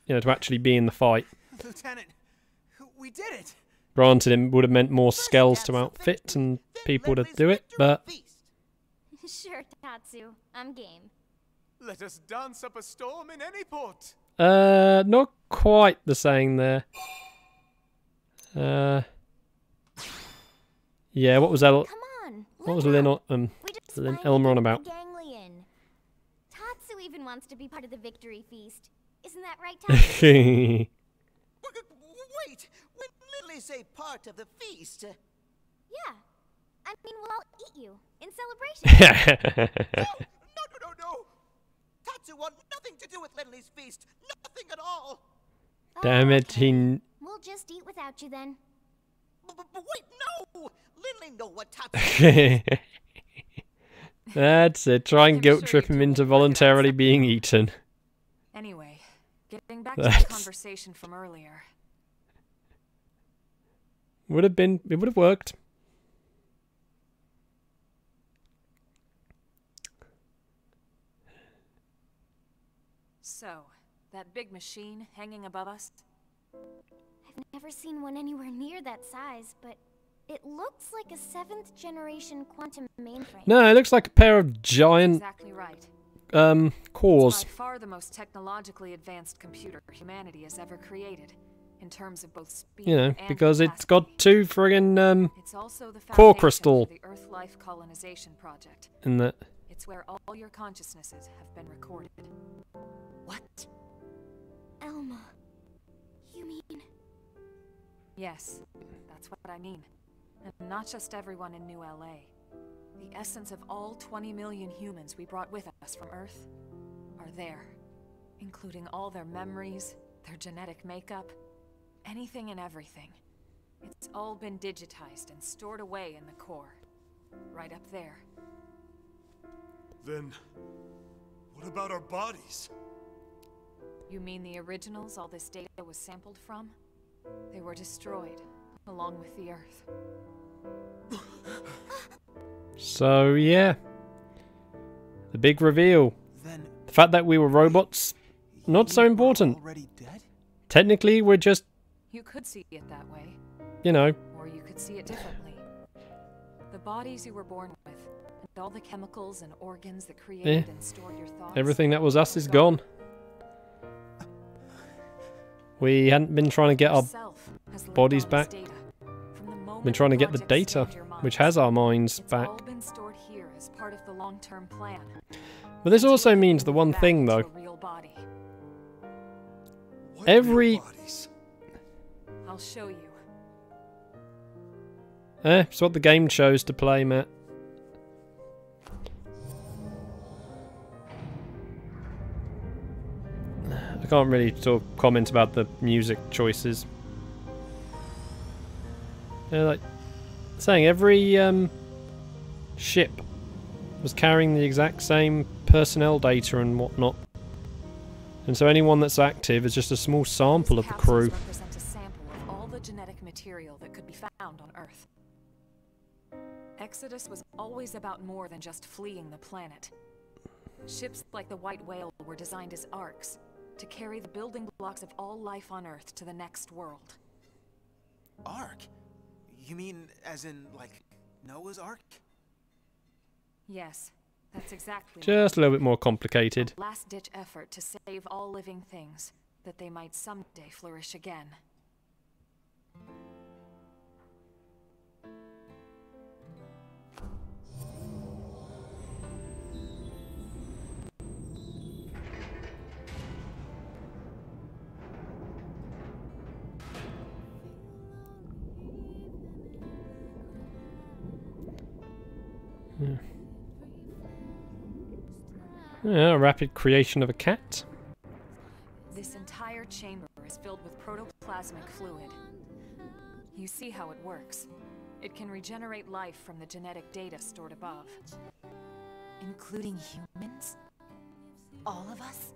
you know, to actually be in the fight. Lieutenant, we did it. Granted, it would have meant more skells to outfit and people to do it, but... Sure, Tatsu. I'm game. Let us dance up a storm in any port. Not quite the saying there. Yeah, what was that? Come on. What was Elmer on about? Ganglion. Tatsu even wants to be part of the victory feast. Isn't that right, Tatsu? Wait, when Lily say part of the feast? Yeah. I mean, we'll all eat you in celebration. No. Tatsu want nothing to do with Lily's feast. Nothing at all. Damn it, We'll just eat without you then. But wait, no! Lily know what Tatsu That's it. Try and guilt trip him into voluntarily being eaten. Anyway, getting back to the conversation from earlier. It would have worked. So, that big machine hanging above us? I've never seen one anywhere near that size, but it looks like a 7th generation quantum mainframe. No, it looks like a pair of giant exactly right. cores. It's by far the most technologically advanced computer humanity has ever created, in terms of both speed and because capacity. it's got 2 friggin' It's also the core foundation crystal for the Earth Life Colonization Project. in that. It's where all your consciousnesses have been recorded. What? Elma, you mean? Yes, that's what I mean. And not just everyone in New LA. The essence of all 20 million humans we brought with us from Earth are there, including all their memories, their genetic makeup, anything and everything. It's all been digitized and stored away in the core, right up there. Then, what about our bodies? You mean the originals all this data was sampled from? They were destroyed, along with the Earth. So, yeah. The big reveal. Then the fact that we were robots, not so important. Already dead? Technically, we're just... You could see it that way. You know. Or you could see it differently. The bodies you were born with, and all the chemicals and organs that created and stored your thoughts. Everything that was us is gone. We hadn't been trying to get our bodies back. Been trying to get the data, which has our minds back. It's all been stored here as part of the long-term plan. But this also means the one thing, though. Every... I'll show you. It's what the game chose to play, Matt. I can't really sort of comment about the music choices. They're like saying every ship was carrying the exact same personnel data and whatnot. And so anyone that's active is just a small sample of the crew. Represent a sample of all the genetic material that could be found on Earth. Exodus was always about more than just fleeing the planet. Ships like the White Whale were designed as arks, to carry the building blocks of all life on Earth to the next world. Ark? You mean as in, like, Noah's Ark? Yes, that's exactly Just a little bit more complicated. a last-ditch effort to save all living things, that they might someday flourish again. Yeah, rapid creation of a cat. This entire chamber is filled with protoplasmic fluid. You see how it works. It can regenerate life from the genetic data stored above. Including humans? All of us?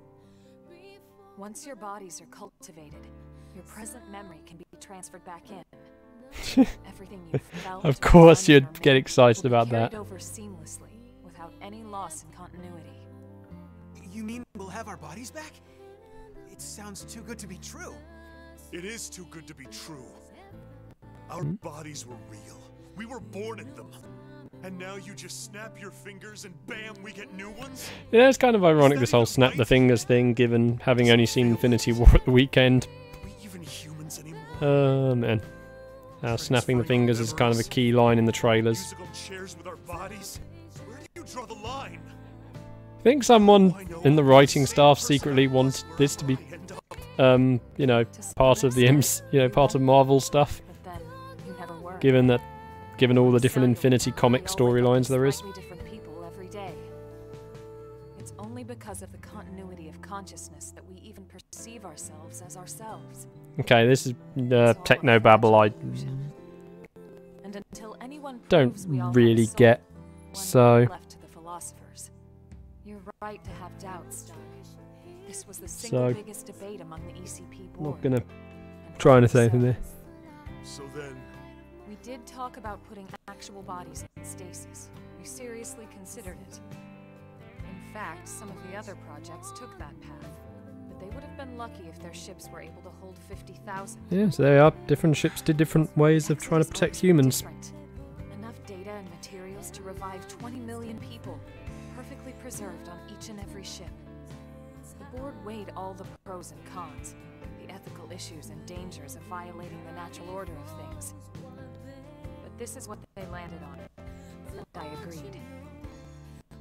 Once your bodies are cultivated, your present memory can be transferred back in. Everything you felt, Of course done, you'd or get made excited will be about carried that. over seamlessly, without any loss in continuity. You mean we'll have our bodies back? It sounds too good to be true. It is too good to be true. Our bodies were real. We were born in them. And now you just snap your fingers and bam, we get new ones? Yeah, it's kind of ironic, this whole snap the fingers thing, given having only seen Infinity War at the weekend. Are we even humans anymore? Oh, man. Snapping the fingers is kind of a key line in the trailers. Musical chairs with our bodies? Where do you draw the line? I think someone in the writing staff secretly wants this to be, you know, part of the part of Marvel stuff. Given all the different Infinity comic storylines there is. It's only because of the continuity of consciousness that we even perceive ourselves as ourselves. Okay, this is techno babble I don't really get. So you're right to have doubts, Doug. This was the single biggest debate among the ECP board. Not gonna try and say anything there. So then we did talk about putting actual bodies in stasis. We seriously considered it. In fact, some of the other projects took that path. But they would have been lucky if their ships were able to hold 50,000. Yeah, so there are different ships did different ways of trying to protect humans. Enough data and materials to revive 20 million people, perfectly preserved on each and every ship. The board weighed all the pros and cons, the ethical issues and dangers of violating the natural order of things. But this is what they landed on, and I agreed.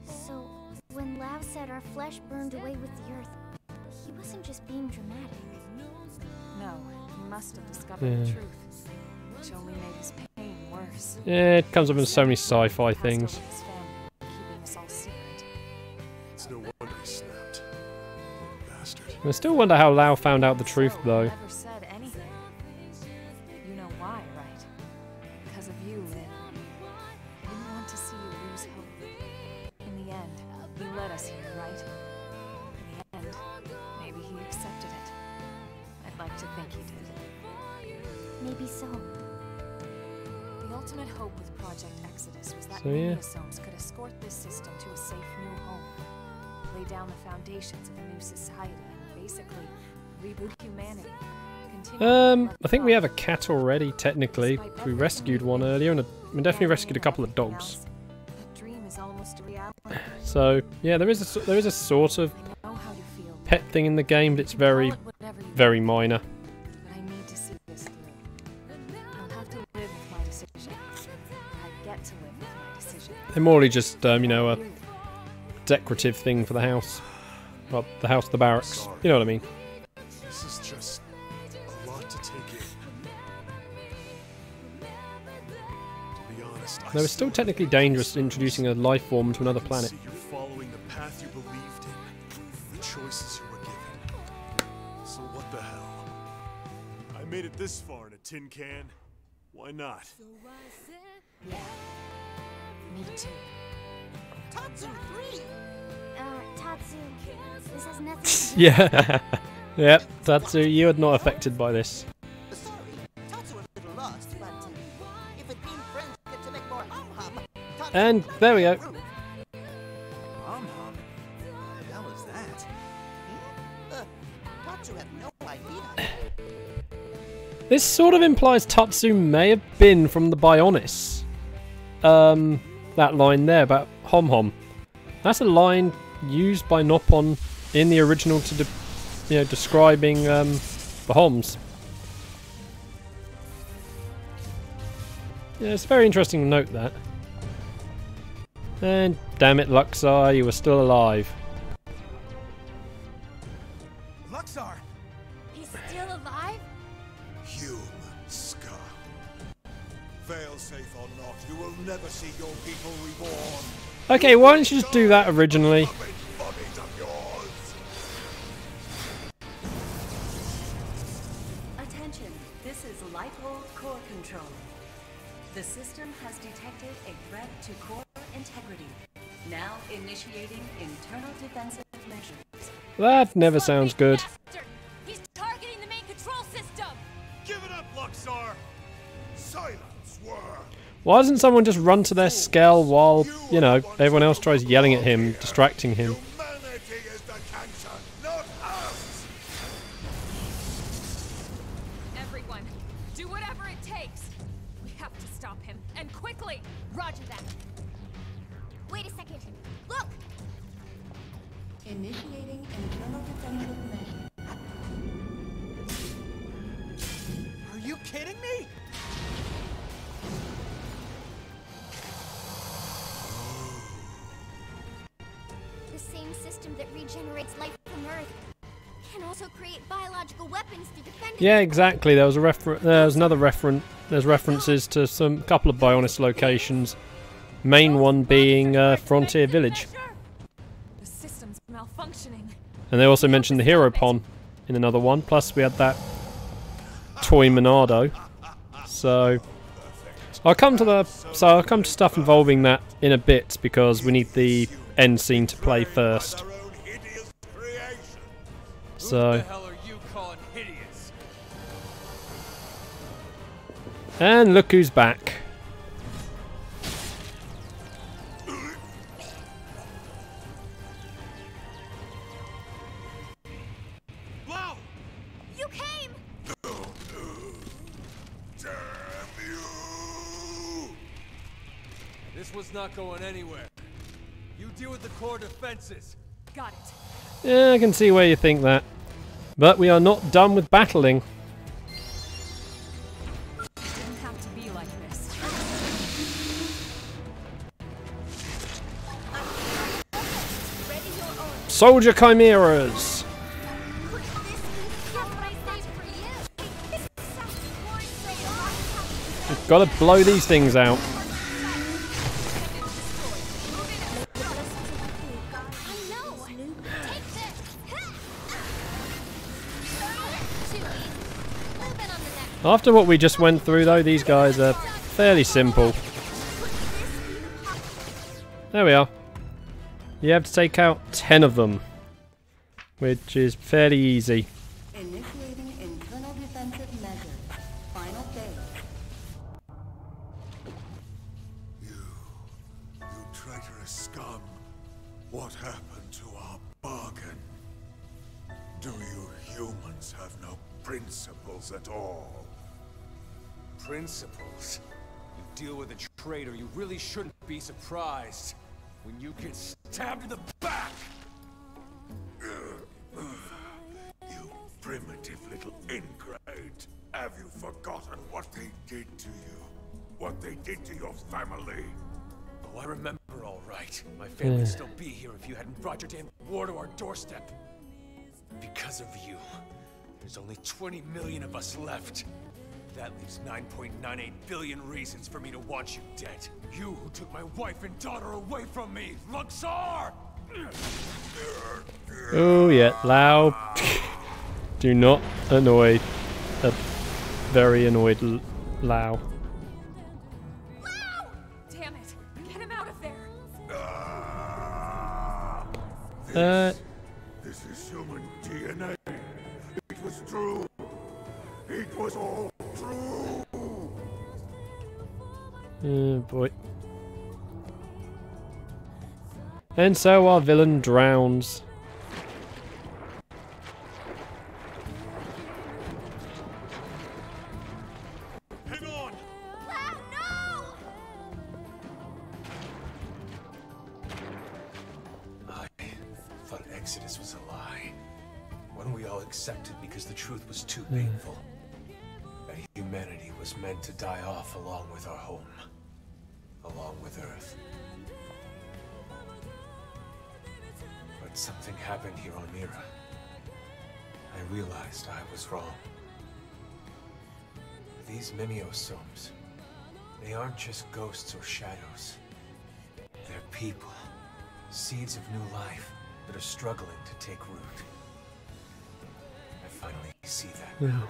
So, when Lao said our flesh burned away with the earth, he wasn't just being dramatic. No, he must have discovered the truth, which only made his pain worse. Yeah, it comes up in so many sci-fi things. Keeping us all secret. It's no wonder he snapped. Poor bastard. I still wonder how Lao found out the truth, though. Never said anything. You know why, right? Because of you, Lynn. I didn't want to see you lose hope. In the end, he led us here, right? In the end, maybe he accepted it. I'd like to think he did. Maybe so. The ultimate hope with Project Exodus was that Neosomes could escort this system to a safe new home, lay down the foundations of a new society, and basically reboot humanity. I think we have a cat already, technically. We rescued one earlier, and we definitely rescued a couple of dogs. So yeah, there is a sort of pet thing in the game, but it's very, very minor. But I need to see this through. I'll have to live with my decision. I get to live with my decision. They're morely just, you know, a decorative thing for the house. Well, the house, the barracks. You know what I mean? This is just a lot to take in. To be honest, Though it's still technically dangerous introducing a life form to another planet. You're following the path you believed in, the choices you were given. So what the hell? I made it this far in a tin can. Why not? Me too. Tatsu 3! Tatsu, this has nothing to do Yeah. Yep, Tatsu, you are not affected by this. Sorry, Tatsu a little lost, but if it means friends get to make more hum-hum... And there we go. Hum-hum? What the hell is that? Tatsu had no idea. This sort of implies Tatsu may have been from the Bionis. That line there about Hom Hom. That's a line used by Noppon in the original to, describing the Homs. Yeah, it's very interesting to note that. And damn it, Luxar, you were still alive. Luxar! He's still alive? Human scum. Fail-safe or not, you will never see your people reborn. Okay, why didn't you just do that originally? Attention, this is lifehold core control. The system has detected a threat to core integrity. Now initiating internal defensive measures. That never sounds good. He's targeting the main control system. Give it up, Luxar! Silence, worm! Why doesn't someone just run to their Skell while, everyone else tries yelling at him, distracting him? Humanity is the cancer, not us! Everyone, do whatever it takes. We have to stop him, and quickly. Roger that. Wait a second. Look! Initiating internal defensive measures. Are you kidding me? system that regenerates life from Earth can also create biological weapons to defend Yeah, itself. exactly. There was another reference. There's references to some couple of Bionis locations. Main one being Frontier Village. The system's malfunctioning. And they also mentioned the Hero Pond in another one. Plus we had that toy Monado. So I'll come to stuff involving that in a bit because we need the end scene to play first. So Who the hell are you calling hideous? and look who's back. You came! This was not going anywhere. You deal with the core defenses. Got it. Yeah, I can see where you think that. But we are not done with battling. Didn't have to be like this. Soldier Chimeras! We've got to blow these things out. After what we just went through though, these guys are fairly simple. There we are. You have to take out 10 of them, which is fairly easy. Initiating internal defensive measures. Final phase. You traitorous scum. What happened to our bargain? Do you humans have no principles at all? Principles? You deal with a traitor, you really shouldn't be surprised when you get stabbed in the back! You primitive little ingrate. Have you forgotten what they did to you? What they did to your family? Oh, I remember all right. My family would still be here if you hadn't brought your damn war to our doorstep. Because of you, there's only 20 million of us left. That leaves 9.98 billion reasons for me to want you dead. You who took my wife and daughter away from me, Luxor! Oh yeah, loud. Do not annoy a very annoyed Lao. Damn it! Get him out of Uh, there! This is human DNA. It was true. It was all true. oh boy. And so our villain drowns. Hang on! I thought Exodus was a lie. One we all accepted because the truth was too painful. That humanity was meant to die off along with our home. Along with Earth. But something happened here on Mira. I realized I was wrong. These mimeosomes, they aren't just ghosts or shadows. They're people. Seeds of new life that are struggling to take root. I finally see that now.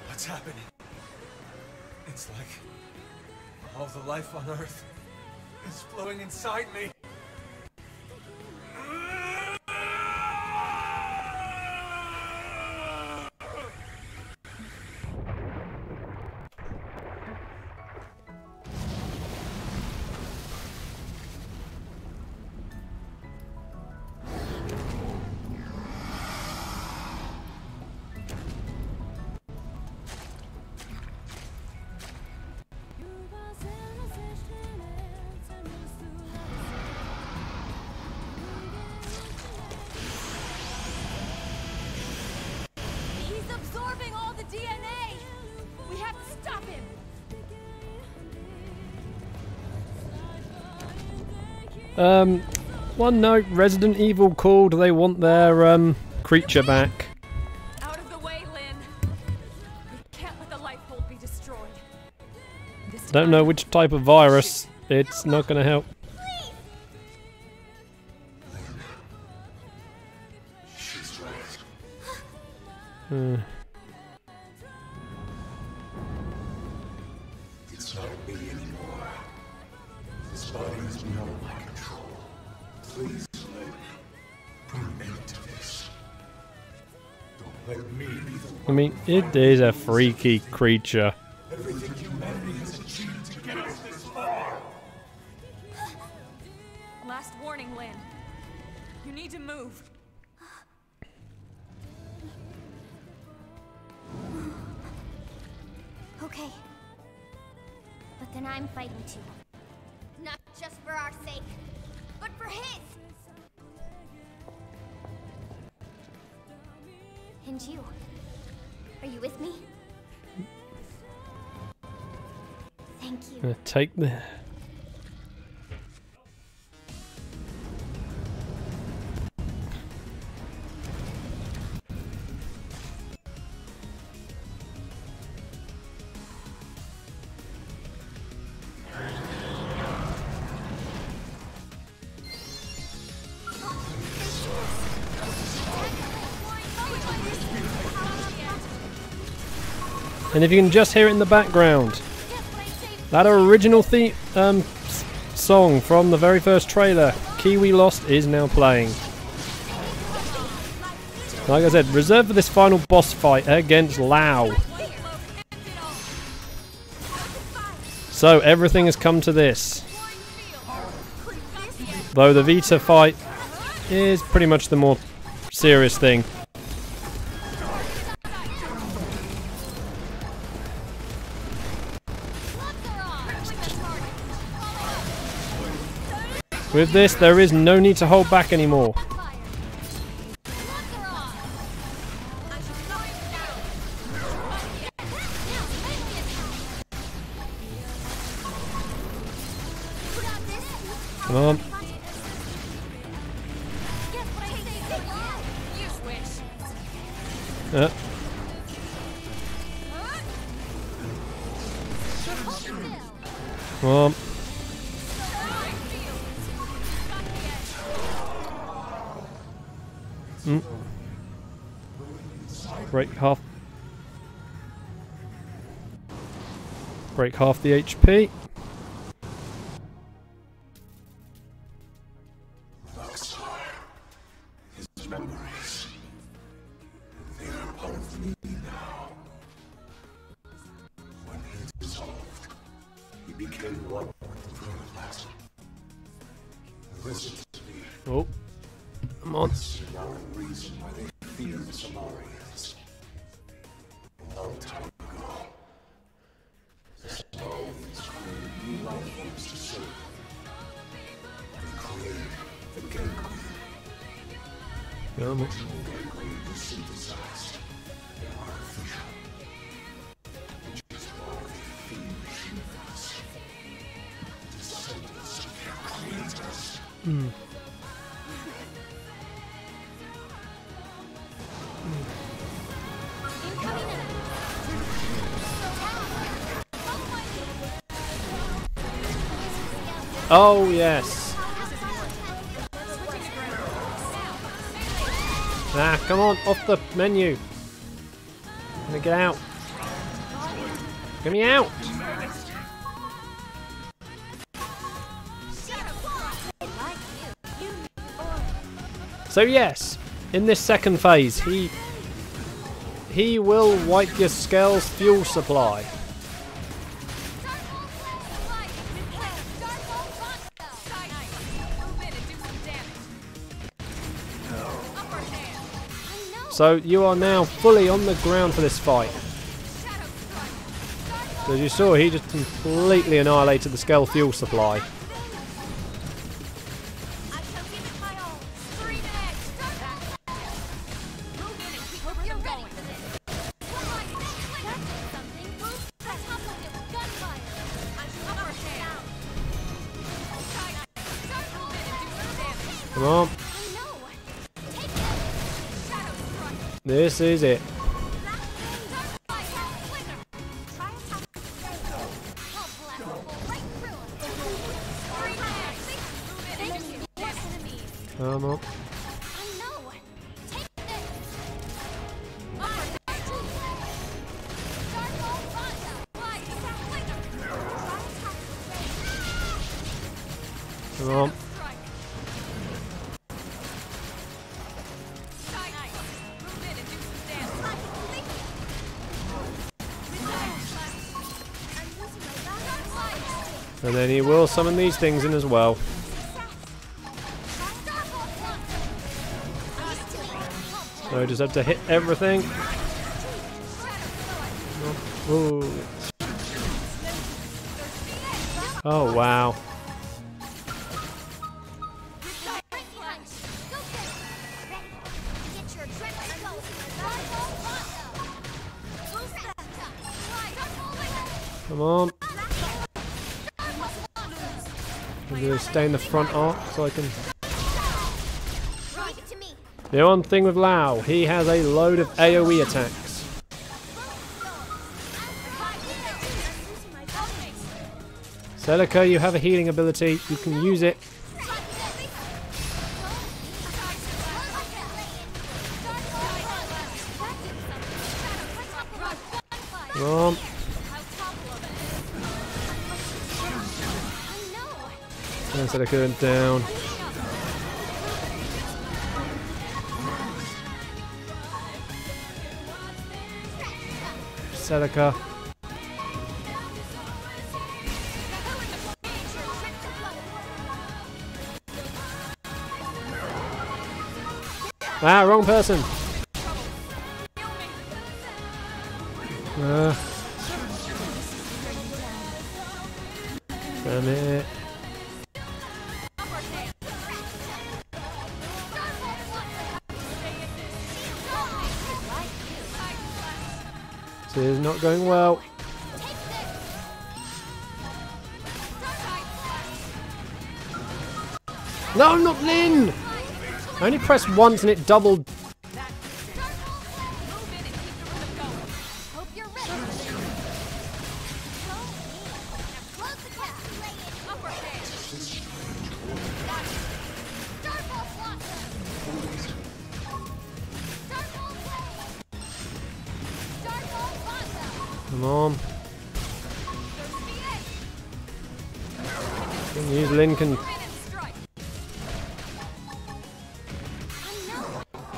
What's happening? It's like all the life on Earth is flowing inside me. One note, Resident Evil called, they want their creature back. Out of the way, Lynn. We can't let the lifehold be destroyed. I don't know which type of virus. It's not going to help. She's right. It's not me anymore. This body is beyond my control. Please, Lynn, put an end to this. Don't let me be the one. I mean, it is a freaky creature. Everything humanity has achieved to get us this far. Last warning, Lynn. You need to move. Okay. But then I'm fighting too. Not just for our sake, but for his! And you? Are you with me? Thank you. Gonna take the... And if you can just hear it in the background, that original theme song from the very first trailer, Kiwi Lost, is now playing. Like I said, reserved for this final boss fight against Lao. So everything has come to this. Though the Vita fight is pretty much the more serious thing. With this, there is no need to hold back anymore. Come on. Come on. Break half the HP. His memories, they are part of me now. When he dissolved, he became one with the protoplasm. Listen to me. Oh, come on. This is now the reason why they fear the Samarians. A long time ago, the Samarians created new life forms to serve them. They created the gangrene. The original gangrene was synthesized and artificial, which is why they fear humans. Descendants of their creators. Oh, yes. Ah, come on, off the menu. Let me get out. Get me out. So yes, in this second phase, he will wipe your Skell's fuel supply. So you are now fully on the ground for this fight. So as you saw, he just completely annihilated the Skell fuel supply. Come on. This is it. Come on. Come on. And then he will summon these things in as well. So I just have to hit everything. Ooh. Oh wow. Come on. I'm going to stay in the front arc so I can... The one thing with Lao, he has a load of AoE attacks. Celica, you have a healing ability. You can use it. Come on. And Celica down. Celica. Ah, wrong person. Damn it. This is not going well. No, not Lynn! I only pressed once and it doubled. Come on. Can use Lincoln.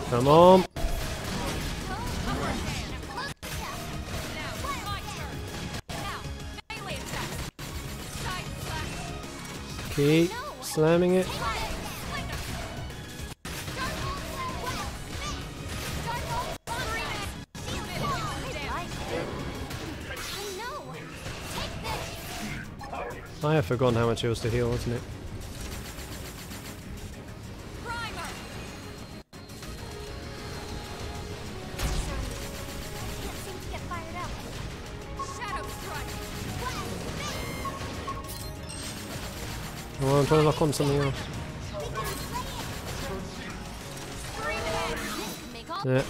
Come on. Keep slamming it. I have forgotten how much it was to heal, wasn't it? Oh, I'm trying to lock on something else. Yeah.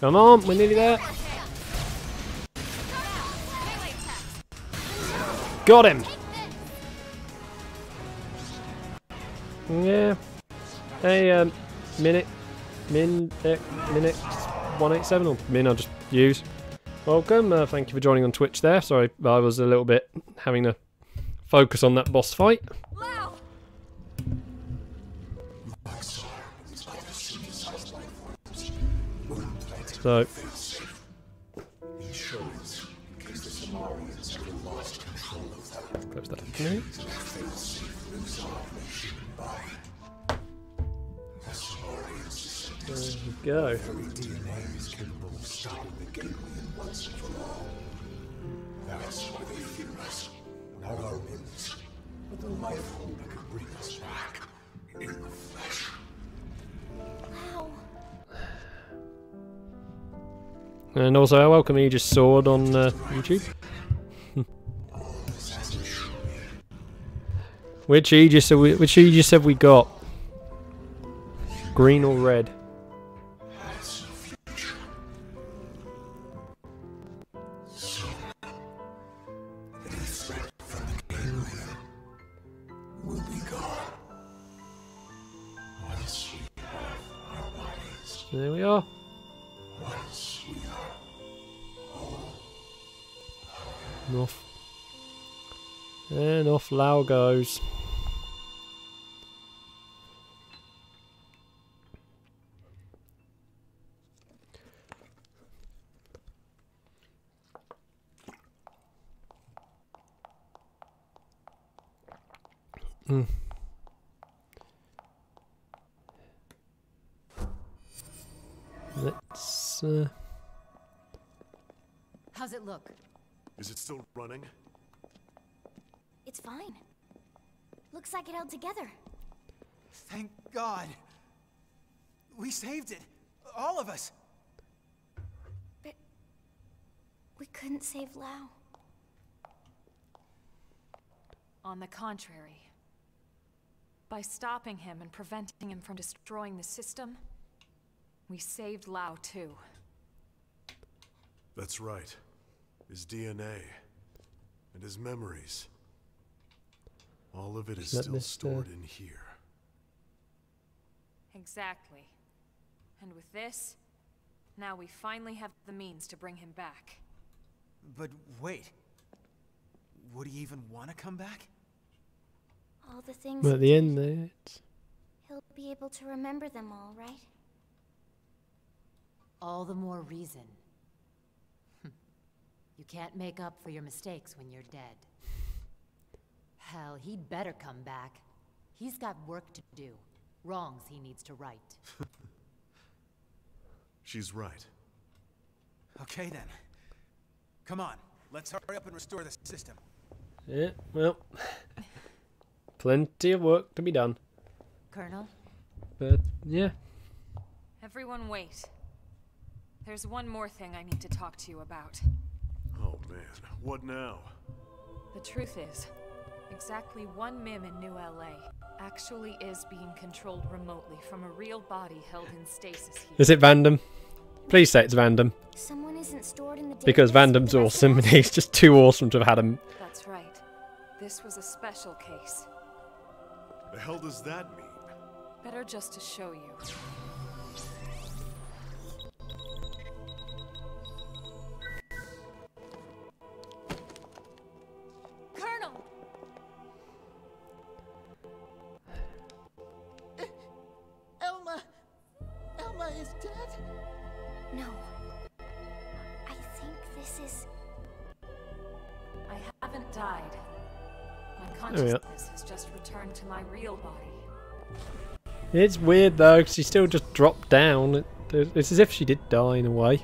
Come on, we're nearly there. Got him! Yeah. Hey, minute 187, or min I'll just use. Welcome, thank you for joining on Twitch there. Sorry, I was a little bit having to focus on that boss fight. So... close that up. There we go. That's why they fear us. Not our winds, but the lifehold that could bring us back in the flesh. Wow. And also, I welcome Aegis Sword on YouTube. All this hasn't shown me Which Aegis have we got? Green or red? There we are. And off. And off Lau goes. Let's How's it look? Is it still running? It's fine. Looks like it held together. Thank God. We saved it. All of us. But we couldn't save Lau. On the contrary. By stopping him and preventing him from destroying the system, we saved Lau too. That's right. His DNA and his memories. All of it is still stored in here. Exactly. And with this, now we finally have the means to bring him back. But wait. Would he even want to come back? All the things at the end there. He'll be able to remember them all, right? All the more reason. You can't make up for your mistakes when you're dead. Hell, he'd better come back. He's got work to do. Wrongs he needs to right. She's right. Okay then. Come on, let's hurry up and restore the system. Yeah, well, plenty of work to be done. Colonel? But, yeah. Everyone wait. There's one more thing I need to talk to you about. Oh man, what now? The truth is, exactly one MIM in New LA actually is being controlled remotely from a real body held in stasis here. Is it Vandam? Please say it's Vandam. Someone isn't stored in the Because Vandam's awesome and he's just too awesome to have had him. That's right. This was a special case. The hell does that mean? Better just to show you. Colonel! Elma is dead? No. I think this is... I haven't died. My There we are. consciousness has just returned to my real body. It's weird though, because she still just dropped down. It's as if she did die in a way.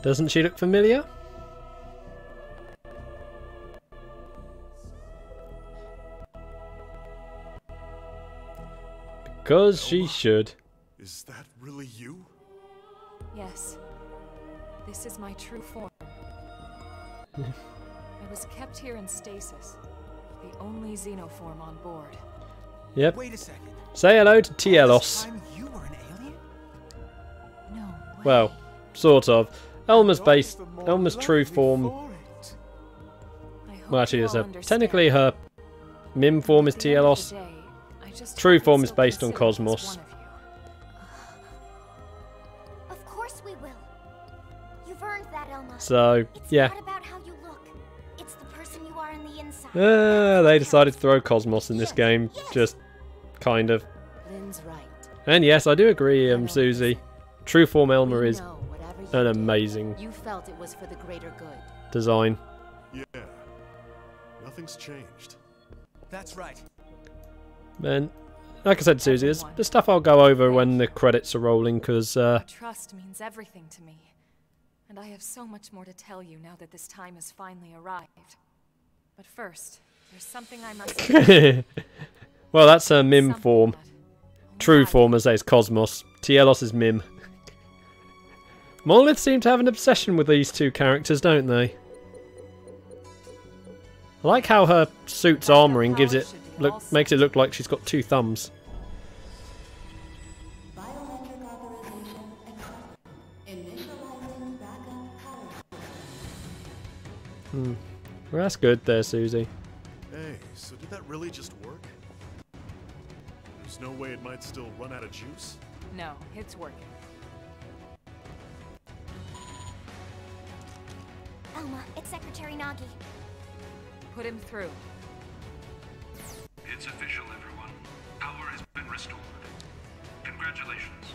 Doesn't she look familiar? Because she should. Is that really you? Yes. This is my true form. I was kept here in stasis. The only xenoform on board. Yep. Wait a second. Say hello to Tielos. You were an alien? No. Well, sort of. Elma's true form. Well, actually, technically her MIM form is Tielos. True form is based on Cosmos. Of course we will. You've earned that, Elma. So, yeah. It's not about how you look. It's the person you are on the inside. They decided to throw Cosmos in this game. Just kind of. Lynn's right. And yes, I do agree, Susie. True form Elma is an amazing You felt it was for the greater good. design. Yeah. Nothing's changed. That's right. And like I said, Susie, there's stuff I'll go over when the credits are rolling, because Trust means everything to me. And I have so much more to tell you now that this time has finally arrived. But first, there's something I must well, that's a Mim form. True form, as is Cosmos. Tielos is Mim. Monolith seem to have an obsession with these two characters, don't they? I like how her suit's armouring makes it look like she's got two thumbs. Well, that's good there, Susie. Hey, so did that really just work? There's no way it might still run out of juice? No, it's working. Elma, it's Secretary Nagi. Put him through. It's official, everyone. Power has been restored. Congratulations.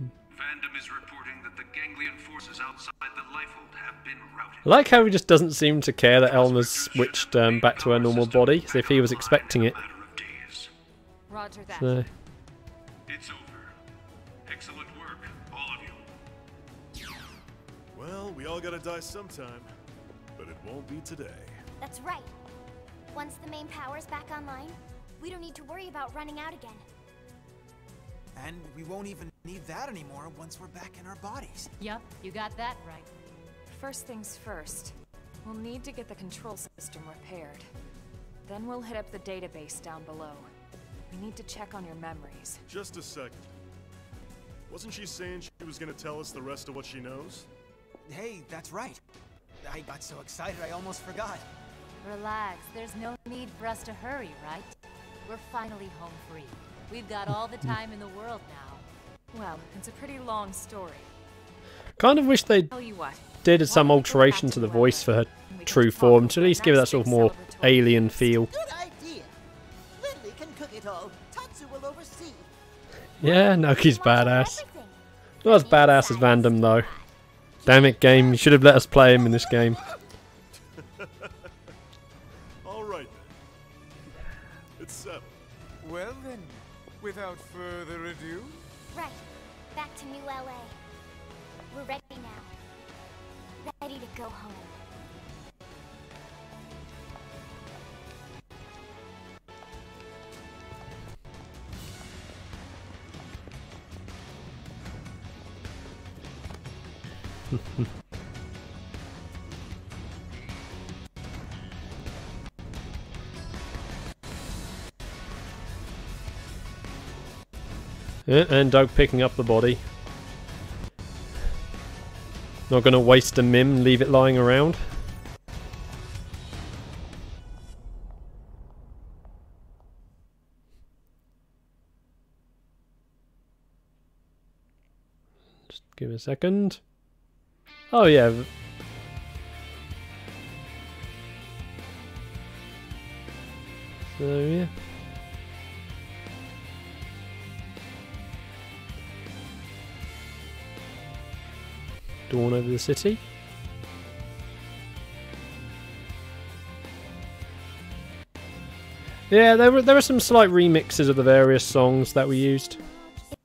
Fandom is reporting that the ganglion forces outside the lifehold have been routed. I like how he just doesn't seem to care that Elma's switched back to her normal body, as if he was expecting it. Roger that. So. It's over. Excellent work, all of you. Well, we all gotta die sometime, but it won't be today. That's right. Once the main power's back online, we don't need to worry about running out again. And we won't even need that anymore once we're back in our bodies. Yup, you got that right. First things first, we'll need to get the control system repaired. Then we'll hit up the database down below. We need to check on your memories. Just a second. Wasn't she saying she was gonna tell us the rest of what she knows? Hey, that's right. I got so excited I almost forgot. Relax, there's no need for us to hurry, right? We're finally home free. We've got all the time in the world now. Well, it's a pretty long story. Kind of wish they did some alteration to the voice for her true form, to at least give it that sort of more alien feel. Good idea. Lindley can cook it all. Tatsu will oversee. Yeah, Noki's badass. Not as badass as Vandam though. Damn it, game, you should have let us play him in this game. Alright then. It's settled. Well then, without further ado... Right. Back to New LA. We're ready now. Ready to go home. Yeah, and Doug picking up the body. Not gonna waste a Mim and leave it lying around. Just give it a second. Oh yeah. So yeah. Dawn over the city. Yeah, there were some slight remixes of the various songs that we used.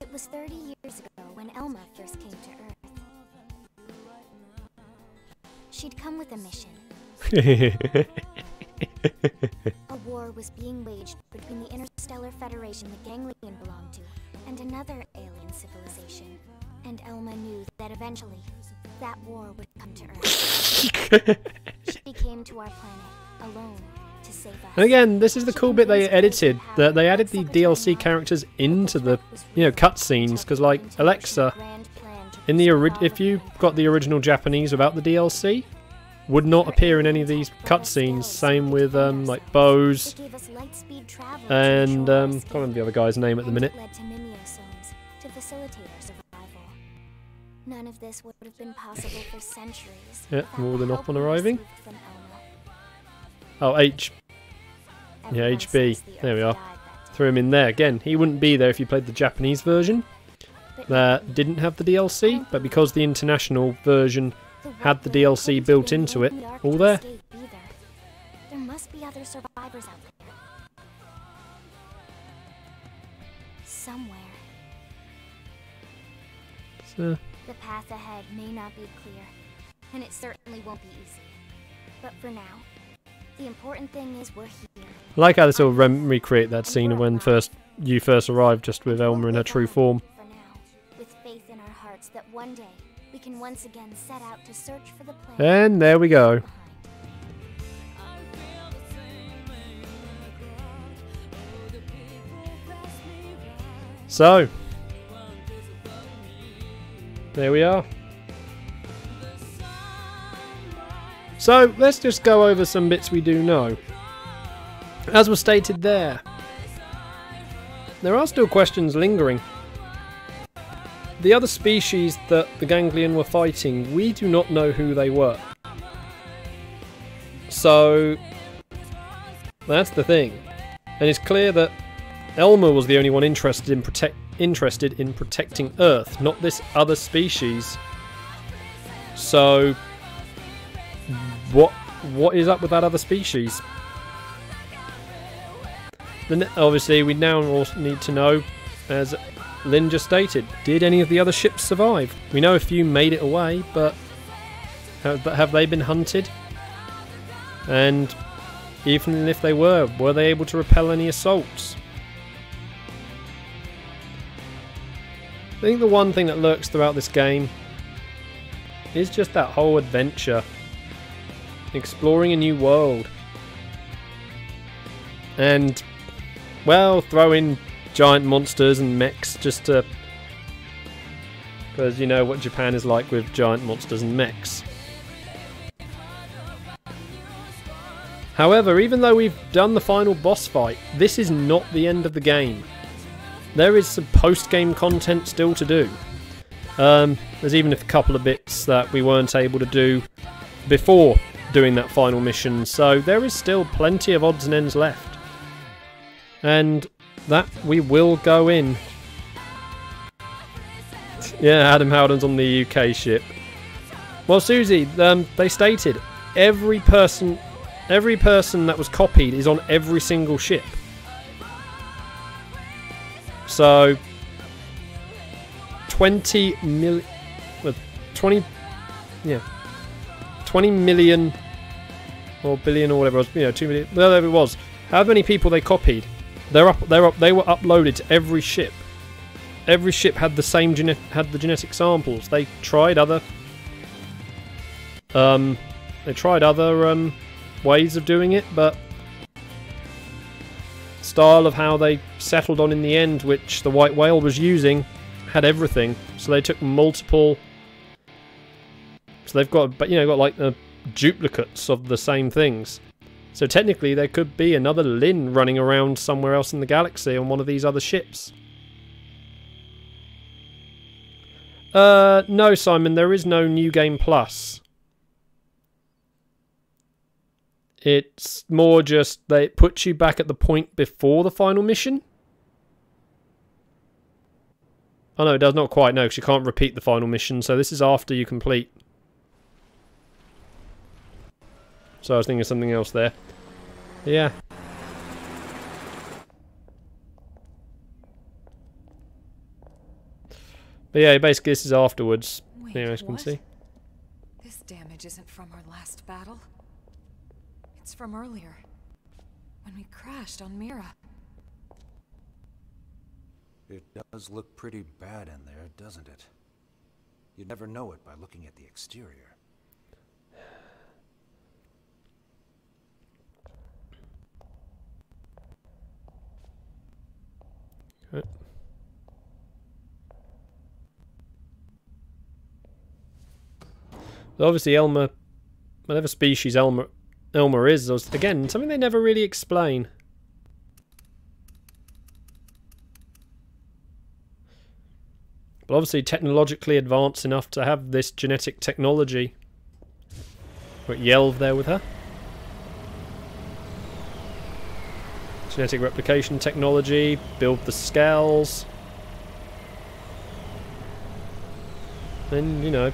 It was 30 years ago when Elma first came to Earth. She'd come with a mission. A war was being waged between the Interstellar Federation the Ganglion belonged to and another alien civilization. And Elma knew that eventually, that war would come to Earth. She came to our planet, alone, to save us. And again, this is the cool bit they edited. That they added the DLC characters into the, cutscenes. Because like Alexa, in the if you got the original Japanese without the DLC, would not appear in any of these cutscenes. Same with like Bose and can't remember the other guy's name at the minute. None of this would have been possible for centuries. Yeah, more than up on arriving. Oh, HB. There we are. Threw him in there again. He wouldn't be there if you played the Japanese version. that didn't have the DLC, but because the international version had the DLC built into it, all there. There must be other survivors out there. Somewhere. So, the path ahead may not be clear, and it certainly won't be easy. But for now, the important thing is we're here. I like how they sort of recreate that scene of when you first arrived, just with Elma in her true form. For now, with faith in our hearts that one day we can once again set out to search for the plan. And there we go. So, there we are. So, let's just go over some bits we do know. As was stated there are still questions lingering. The other species that the Ganglion were fighting, we do not know who they were. So, that's the thing. And it's clear that Elma was the only one interested in protecting Earth, not this other species. So, what is up with that other species? Then obviously we now also need to know, as Lynn just stated, did any of the other ships survive? We know a few made it away, but have they been hunted? And even if they were they able to repel any assaults? I think the one thing that lurks throughout this game is just that whole adventure. Exploring a new world. And, well, throw in giant monsters and mechs just to... because you know what Japan is like with giant monsters and mechs. However, even though we've done the final boss fight, this is not the end of the game. There is some post-game content still to do. There's even a couple of bits that we weren't able to do before doing that final mission, so there is still plenty of odds and ends left. And that we will go in. Yeah, Adam Howden's on the UK ship. Well, Susie, they stated every person that was copied is on every single ship. So 20 million, 20 million or billion or whatever it was, 2 million, whatever it was. How many people they copied? They were uploaded to every ship. Every ship had the same genetic samples. They tried other ways of doing it, but style of how they settled on in the end, which the White Whale was using, had everything. So they took multiple. So they've got like duplicates of the same things. So technically there could be another Lynn running around somewhere else in the galaxy on one of these other ships. No, Simon, there is no New Game Plus. It's more just it puts you back at the point before the final mission. Oh no, it does not quite, no, because you can't repeat the final mission, so this is after you complete. So I was thinking of something else there. Yeah. But yeah, basically this is afterwards. Wait, as you can see. This damage isn't from our last battle. It's from earlier, when we crashed on Mira. It does look pretty bad in there, doesn't it? You'd never know it by looking at the exterior. Okay. Obviously Elma, whatever species Elma is, again, something they never really explain. But obviously technologically advanced enough to have this genetic technology. Got Yelv there with her. Genetic replication technology, build the skulls. then, you know...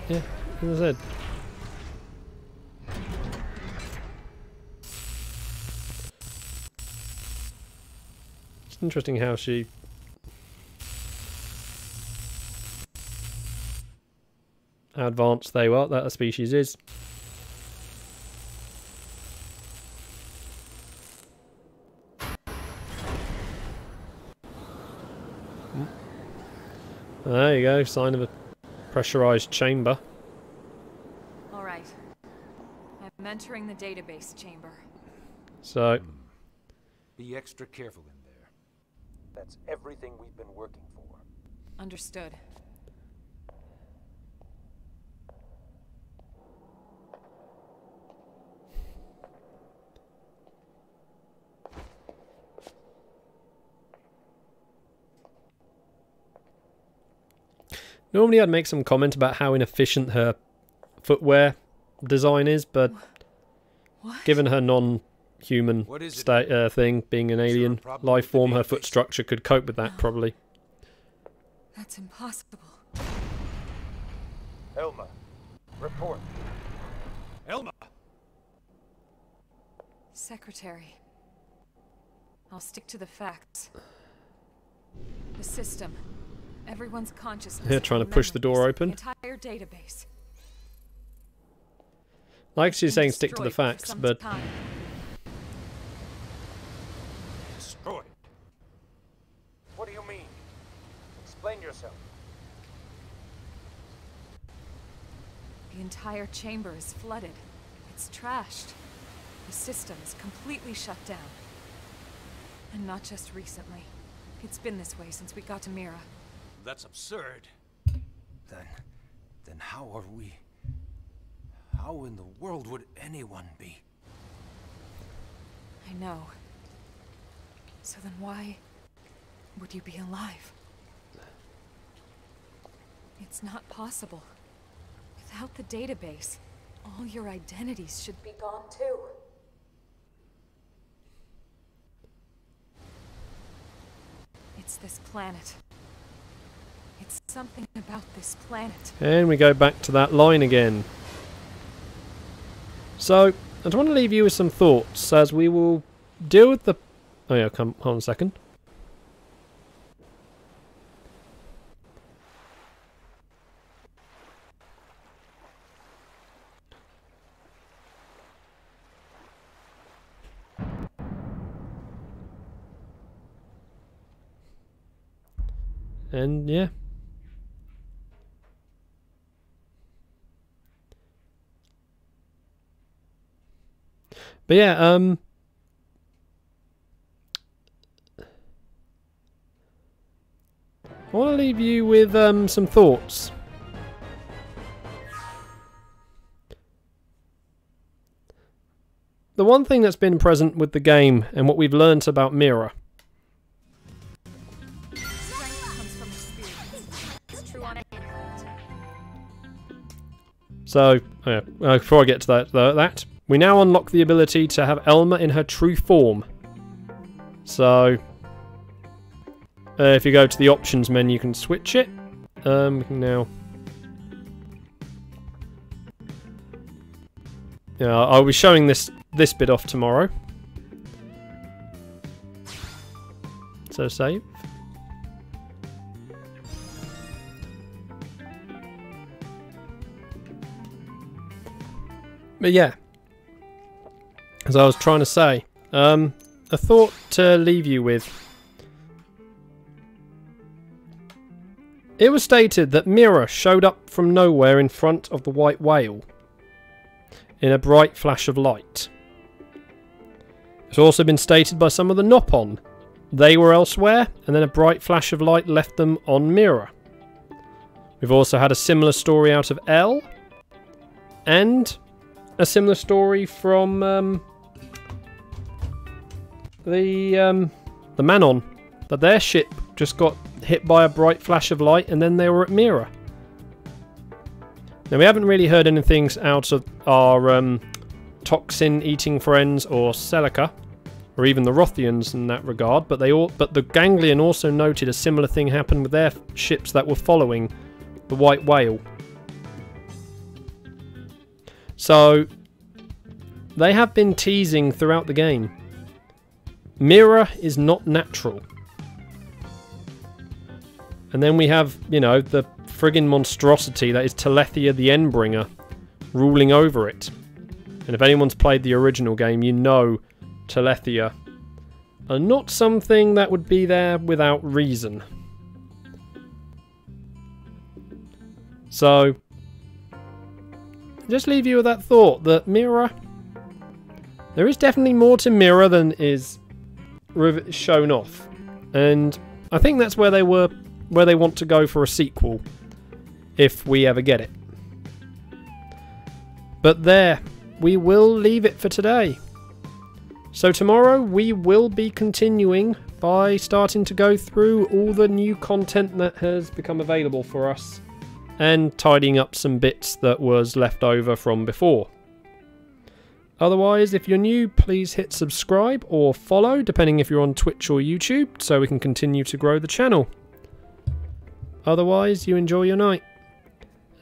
Yeah, as I said. It's interesting how she... how advanced they were, that a species is. There you go, sign of a pressurized chamber. Alright. I'm entering the database chamber. So... Be extra careful in there. That's everything we've been working for. Understood. Normally I'd make some comment about how inefficient her footwear design is, but given her non-human thing, being an alien life form, her foot structure could cope with that, probably. That's impossible. Elma, report. Elma! Secretary. I'll stick to the facts. The system. Everyone's consciousness. Here, trying to push the door open. The entire database. Like she's saying stick to the facts, but... Destroyed? What do you mean? Explain yourself. The entire chamber is flooded. It's trashed. The system is completely shut down. And not just recently. It's been this way since we got to Mira. That's absurd. Then how are we... How in the world would anyone be? I know. So then why would you be alive? It's not possible. Without the database, all your identities should be gone too. It's this planet. It's something about this planet. And we go back to that line again. So, I just want to leave you with some thoughts as we will deal with the... Oh yeah, hold on a second. And yeah. But yeah, I want to leave you with some thoughts. The one thing that's been present with the game and what we've learnt about Mira So, before I get to that, we now unlock the ability to have Elma in her true form. So, if you go to the options menu, you can switch it. We can now... Yeah, I'll be showing this bit off tomorrow. So save. But yeah, as I was trying to say, a thought to leave you with. It was stated that Mira showed up from nowhere in front of the white whale in a bright flash of light. It's also been stated by some of the Nopon. They were elsewhere, and then a bright flash of light left them on Mira. We've also had a similar story out of L, and a similar story from the Manon, that their ship just got hit by a bright flash of light and then they were at Mira. Now we haven't really heard anything out of our toxin eating friends or Celica, or even the Rothians in that regard, but the Ganglion also noted a similar thing happened with their ships that were following the White Whale. So they have been teasing throughout the game. Mirror is not natural. And then we have, you know, the friggin' monstrosity that is Telethia the Endbringer ruling over it. And if anyone's played the original game, you know Telethia are not something that would be there without reason. So, just leave you with that thought that Mirror, there is definitely more to Mirror than is shown off, and I think that's where they want to go for a sequel, if we ever get it. But there, we will leave it for today. So tomorrow we will be continuing by starting to go through all the new content that has become available for us and tidying up some bits that was left over from before. Otherwise, if you're new, please hit subscribe or follow, depending if you're on Twitch or YouTube, so we can continue to grow the channel. Otherwise, you enjoy your night,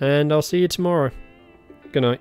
and I'll see you tomorrow. Good night.